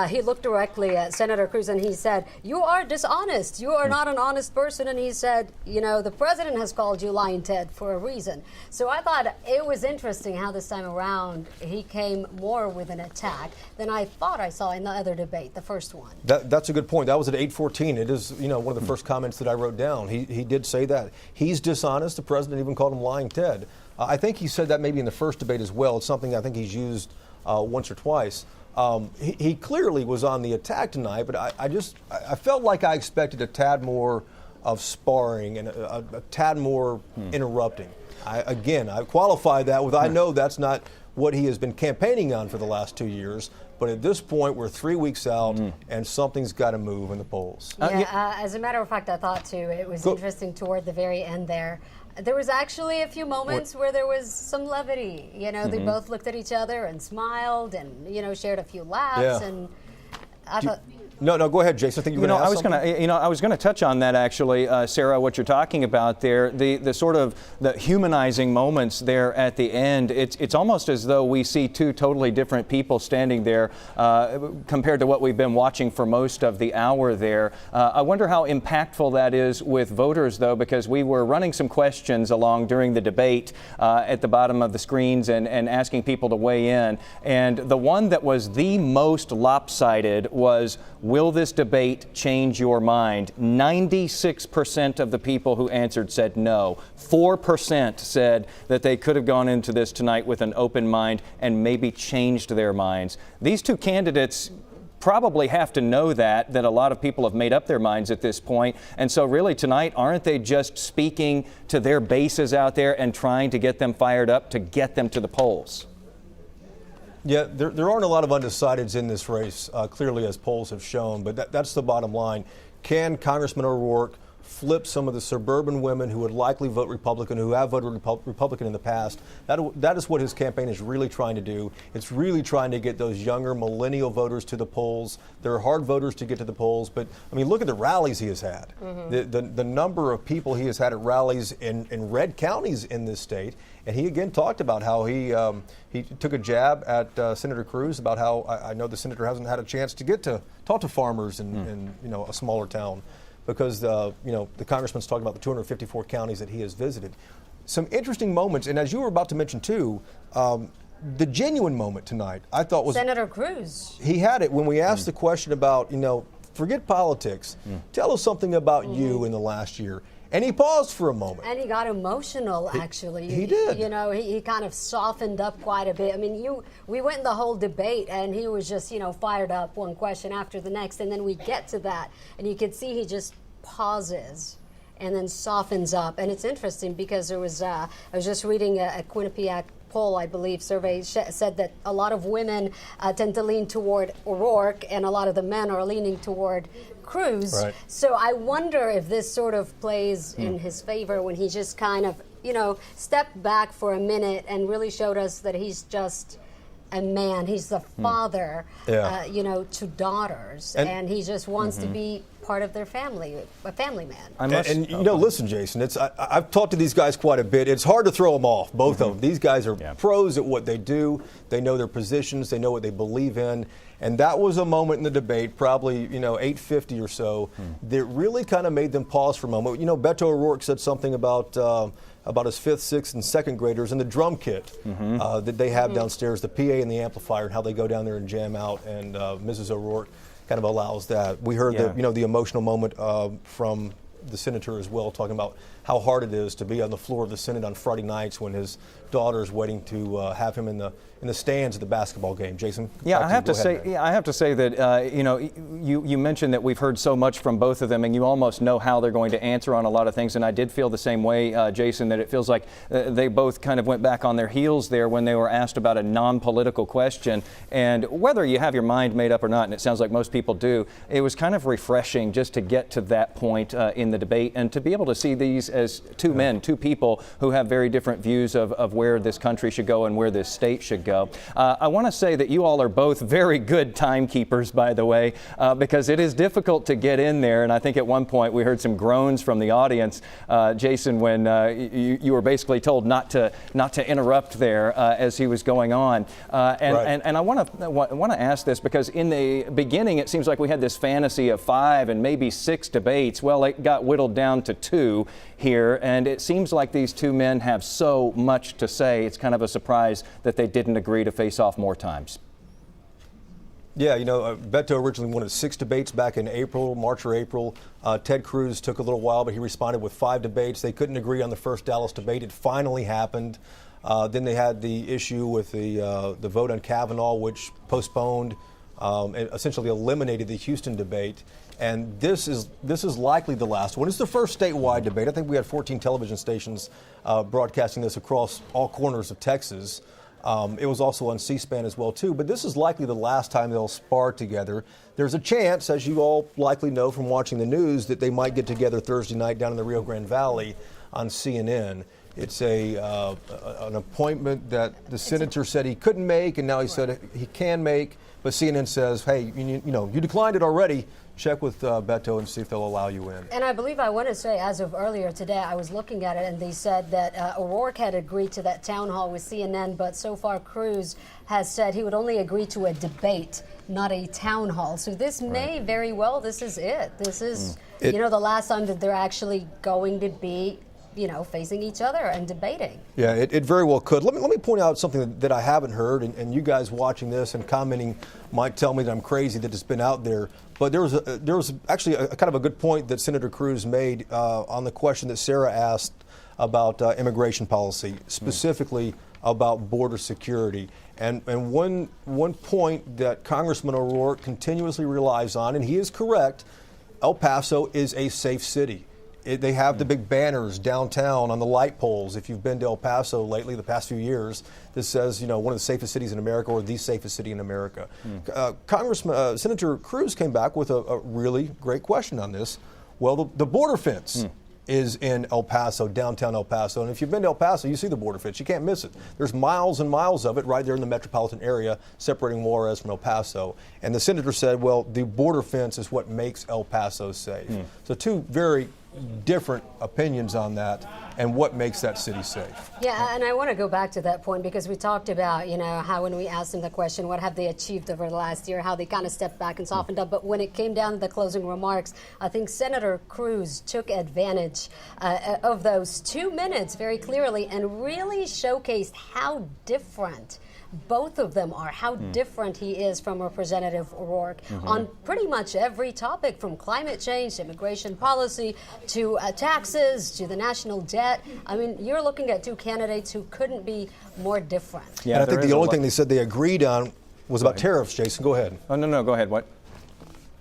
he looked directly at Senator Cruz and he said, "You are dishonest. You are not an honest person." And he said, "The president has called you Lying Ted for a reason." So I thought it was interesting how this time around he came more with an attack than I thought I saw in the other debate, the first one. That's a good point. That was at 8:14. It is, one of the first comments that I wrote down. He did say that. He's dishonest. The president even called him Lying Ted. I think he said that maybe in the first debate as well. It's something I think he's used once or twice. He clearly was on the attack tonight, but I felt like I expected a tad more of sparring and a tad more interrupting. I qualify that with I know that's not what he has been campaigning on for the last 2 years. But at this point, we're 3 weeks out, and something's got to move in the polls. As a matter of fact, I thought, too, it was interesting toward the very end there. There was actually a few moments where there was some levity. They both looked at each other and smiled and, shared a few laughs. And I thought... No, go ahead, Jason. I think you were going to ask something. I was going to touch on that actually, Sarah. What you're talking about there, the sort of the humanizing moments there at the end. It's almost as though we see two totally different people standing there compared to what we've been watching for most of the hour there. I wonder how impactful that is with voters, though, because we were running some questions along during the debate at the bottom of the screens and asking people to weigh in. And the one that was the most lopsided was Will this debate change your mind? 96% of the people who answered said no. 4% said that they could have gone into this tonight with an open mind and maybe changed their minds. These two candidates probably have to know that a lot of people have made up their minds at this point. And so really tonight, aren't they just speaking to their bases out there and trying to get them fired up to get them to the polls? Yeah, there aren't a lot of undecideds in this race, clearly, as polls have shown, but that's the bottom line. Can Congressman O'Rourke flip some of the suburban women who would likely vote Republican, who have voted Republican in the past? That is what his campaign is really trying to do. It's really trying to get those younger millennial voters to the polls. There are hard voters to get to the polls, but I mean, look at the rallies he has had. The number of people he has had at rallies in red counties in this state. And he again talked about how he took a jab at Senator Cruz about how I know the senator hasn't had a chance to get to talk to farmers in a smaller town, because the congressman's talking about the 254 counties that he has visited. Some interesting moments, and as you were about to mention too, the genuine moment tonight I thought was Senator Cruz. He had it when we asked the question about forget politics, tell us something about you in the last year. And he paused for a moment. And he got emotional, actually. He did. He kind of softened up quite a bit. I mean, we went the whole debate, and he was just, fired up one question after the next. And then we get to that, and you could see he just pauses and then softens up. And it's interesting because there was, I was just reading a Quinnipiac poll, I believe, survey said that a lot of women tend to lean toward O'Rourke, and a lot of the men are leaning toward Cruz. Right. So I wonder if this sort of plays in his favor when he just kind of, stepped back for a minute and really showed us that he's just a man. He's the father, to daughters, and he just wants to be part of their family, a family man. Listen, Jason, I've talked to these guys quite a bit. It's hard to throw them off, both of them. These guys are pros at what they do. They know their positions. They know what they believe in. And that was a moment in the debate, probably 8:50 or so, that really kind of made them pause for a moment. Beto O'Rourke said something about his 5th, 6th, and 2nd graders and the drum kit that they have downstairs, the PA and the amplifier, and how they go down there and jam out. And Mrs. O'Rourke kind of allows that. We heard the emotional moment from the senator as well, talking about how hard it is to be on the floor of the Senate on Friday nights when his daughter is waiting to have him in the stands at the basketball game. Jason? I have to say that you mentioned that we've heard so much from both of them, and you almost know how they're going to answer on a lot of things. And I did feel the same way, Jason, that it feels like they both kind of went back on their heels there when they were asked about a non-political question. And whether you have your mind made up or not, and it sounds like most people do, it was kind of refreshing just to get to that point in the debate and to be able to see these as two men, two people who have very different views of where this country should go and where this state should go. I want to say that you all are both very good timekeepers, by the way, because it is difficult to get in there. And I think at one point we heard some groans from the audience, Jason, when you were basically told not to interrupt there as he was going on. And I want to ask this because in the beginning it seems like we had this fantasy of 5 and maybe 6 debates. Well, it got whittled down to 2 here, and it seems like these two men have so much to say. It's kind of a surprise that they didn't agree to face off more times. Yeah, Beto originally wanted 6 debates back in March or April. Ted Cruz took a little while, but he responded with 5 debates. They couldn't agree on the first Dallas debate. It finally happened. Then they had the issue with the vote on Kavanaugh, which postponed and essentially eliminated the Houston debate. And this is likely the last one. It's the first statewide debate. I think we had 14 television stations broadcasting this across all corners of Texas. It was also on C-SPAN as well, too. But this is likely the last time they'll spar together. There's a chance, as you all likely know from watching the news, that they might get together Thursday night down in the Rio Grande Valley on CNN. It's an appointment that the senator said he couldn't make, and now he said he can make. But CNN says, hey, you declined it already. Check with Beto and see if they'll allow you in. And I believe I want to say, as of earlier today, I was looking at it, and they said that O'Rourke had agreed to that town hall with CNN, but so far Cruz has said he would only agree to a debate, not a town hall. So this may very well, this is it. This is, the last time that they're actually going to be facing each other and debating. Yeah, it very well could. Let me point out something that I haven't heard, and you guys watching this and commenting might tell me that I'm crazy that it's been out there. But there was actually a kind of a good point that Senator Cruz made on the question that Sarah asked about immigration policy, specifically about border security. And one point that Congressman O'Rourke continuously relies on, and he is correct, El Paso is a safe city. They have the big banners downtown on the light poles. If you've been to El Paso lately, the past few years, this says, one of the safest cities in America or the safest city in America. Senator Cruz came back with a really great question on this. Well, the border fence is in El Paso, downtown El Paso. And if you've been to El Paso, you see the border fence. You can't miss it. There's miles and miles of it right there in the metropolitan area separating Juarez from El Paso. And the senator said, well, the border fence is what makes El Paso safe. So two very different opinions on that and what makes that city safe. Yeah, and I want to go back to that point because we talked about, how when we asked them the question, what have they achieved over the last year, how they kind of stepped back and softened up. But when it came down to the closing remarks, I think Senator Cruz took advantage of those 2 minutes very clearly and really showcased how different both of them are, how different he is from Representative O'Rourke on pretty much every topic, from climate change, immigration policy, to taxes, to the national debt. I mean, you're looking at two candidates who couldn't be more different. Yeah, and I think the only thing they said they agreed on was about tariffs, Jason. Go ahead. Oh, no, go ahead. What?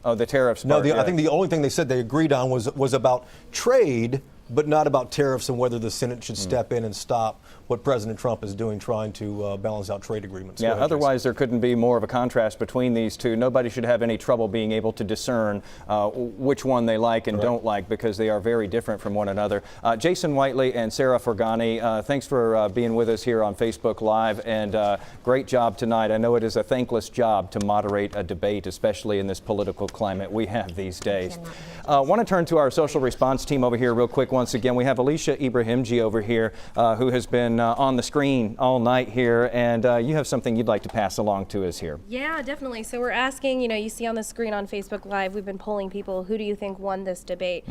Oh, the tariffs part. No, I think the only thing they said they agreed on was about trade, but not about tariffs and whether the Senate should step in and stop what President Trump is doing, trying to balance out trade agreements. Yeah, otherwise there couldn't be more of a contrast between these two. Nobody should have any trouble being able to discern which one they like and don't like, because they are very different from one another. Jason Whiteley and Sarah Forgani, thanks for being with us here on Facebook Live, and great job tonight. I know it is a thankless job to moderate a debate, especially in this political climate we have these days. I want to turn to our social response team over here real quick. Once again, we have Alicia Ibrahimji over here, who has been on the screen all night here, and you have something you'd like to pass along to us here. Yeah, definitely. So we're asking, you see on the screen on Facebook Live, we've been polling people, who do you think won this debate?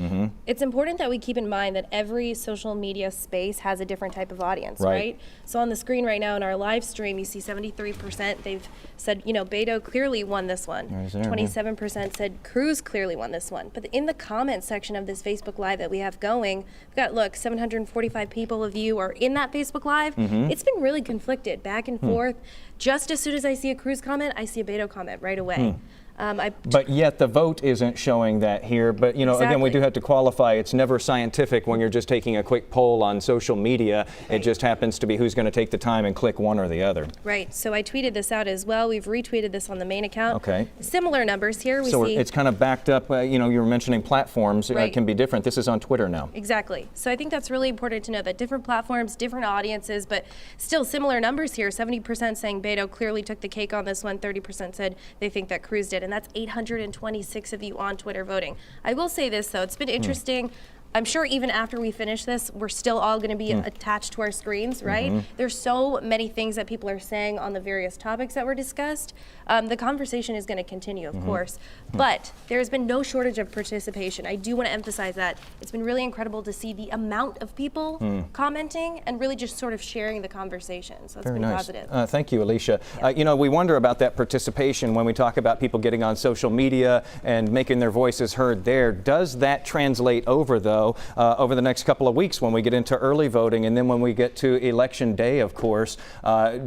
It's important that we keep in mind that every social media space has a different type of audience, right? So on the screen right now in our live stream, you see 73%, they've said, Beto clearly won this one. 27% said Cruz clearly won this one. But in the comment section of this Facebook Live that we have going, we've got, 745 people of you are in that Facebook Live. It's been really conflicted, back and forth. Just as soon as I see a Cruz comment, I see a Beto comment right away. But yet the vote isn't showing that here. But, again, we do have to qualify. It's never scientific when you're just taking a quick poll on social media. It just happens to be who's going to take the time and click one or the other. Right. So I tweeted this out as well. We've retweeted this on the main account. Okay. Similar numbers here. So it's kind of backed up. You were mentioning platforms can be different. This is on Twitter now. Exactly. So I think that's really important to know, that different platforms, different audiences, but still similar numbers here. 70% saying Beto clearly took the cake on this one. 30% said they think that Cruz did. And that's 826 of you on Twitter voting. I will say this, though. It's been interesting. I'm sure even after we finish this, we're still all going to be attached to our screens, right? There's so many things that people are saying on the various topics that were discussed. The conversation is going to continue, of course, but there's been no shortage of participation. I do want to emphasize that. It's been really incredible to see the amount of people commenting and really just sort of sharing the conversation. So it's been positive. Thank you, Alicia. We wonder about that participation when we talk about people getting on social media and making their voices heard there. Does that translate over, though, over the next couple of weeks when we get into early voting, and then when we get to Election Day, of course?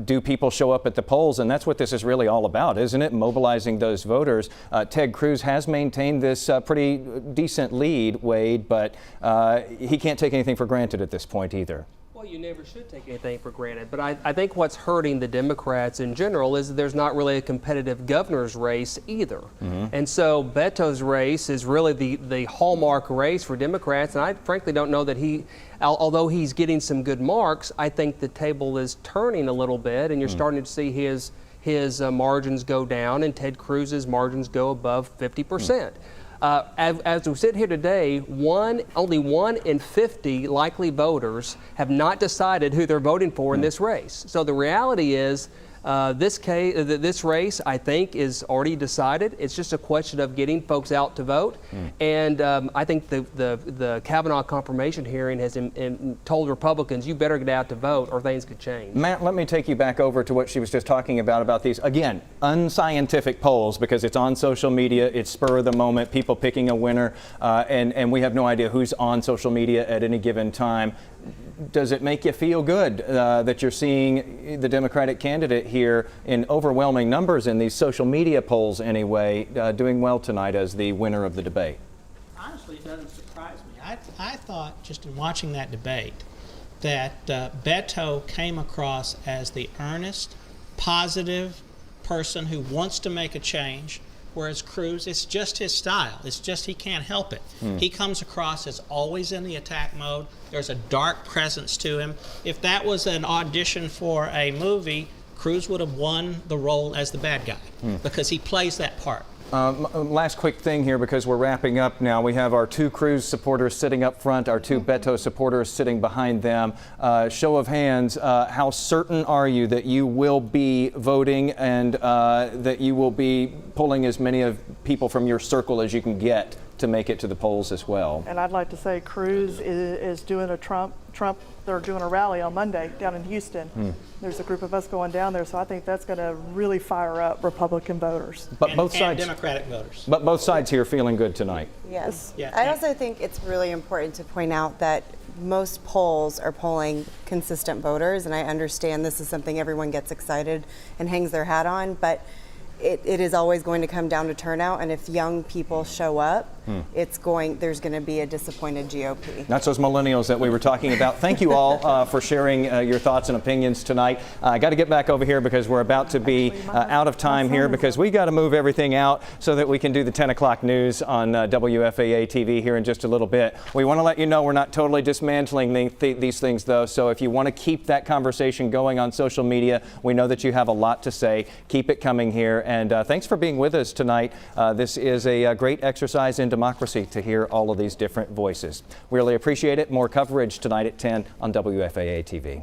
Do people show up at the polls? And that's what this is really all about, isn't it? Mobilizing those voters. Ted Cruz has maintained this pretty decent lead, Wade, but he can't take anything for granted at this point either. Well, you never should take anything for granted, but I think what's hurting the Democrats in general is that there's not really a competitive governor's race either. And so Beto's race is really the hallmark race for Democrats, and I frankly don't know that although he's getting some good marks, I think the table is turning a little bit, and you're starting to see his margins go down and Ted Cruz's margins go above 50%. As we sit here today, only 1 in 50 likely voters have not decided who they're voting for in this race. So the reality is This race, I think, is already decided. It's just a question of getting folks out to vote. And I think the Kavanaugh confirmation hearing has told Republicans, you better get out to vote or things could change. Matt, let me take you back over to what she was just talking about these, again, unscientific polls, because it's on social media, it's spur of the moment, people picking a winner, and we have no idea who's on social media at any given time. Does it make you feel good that you're seeing the Democratic candidate here in overwhelming numbers in these social media polls anyway, doing well tonight as the winner of the debate? Honestly, it doesn't surprise me. I thought, just in watching that debate, that Beto came across as the earnest, positive person who wants to make a change, whereas Cruz, it's just his style. It's just he can't help it. He comes across as always in the attack mode. There's a dark presence to him. If that was an audition for a movie, Cruz would have won the role as the bad guy because he plays that part. Last quick thing here, because we're wrapping up now. We have our two Cruz supporters sitting up front, our two Beto supporters sitting behind them. Show of hands, how certain are you that you will be voting and that you will be pulling as many of people from your circle as you can get to make it to the polls as well? And I'd like to say Cruz is doing a Trump, they're doing a rally on Monday down in Houston. There's a group of us going down there, so I think that's going to really fire up Republican voters. But both sides, and Democratic voters. But both sides here feeling good tonight. Yes. Yeah. I also think it's really important to point out that most polls are polling consistent voters, and I understand this is something everyone gets excited and hangs their hat on, but it is always going to come down to turnout, and if young people show up, there's going to be a disappointed GOP. That's those millennials that we were talking about. Thank you all for sharing your thoughts and opinions tonight. I got to get back over here because we're about to be out of time here, because we got to move everything out so that we can do the 10 o'clock news on WFAA TV here in just a little bit. We want to let you know we're not totally dismantling these things, though, so if you want to keep that conversation going on social media, we know that you have a lot to say. Keep it coming here. And thanks for being with us tonight. This is a great exercise in democracy to hear all of these different voices. We really appreciate it. More coverage tonight at 10 on WFAA TV.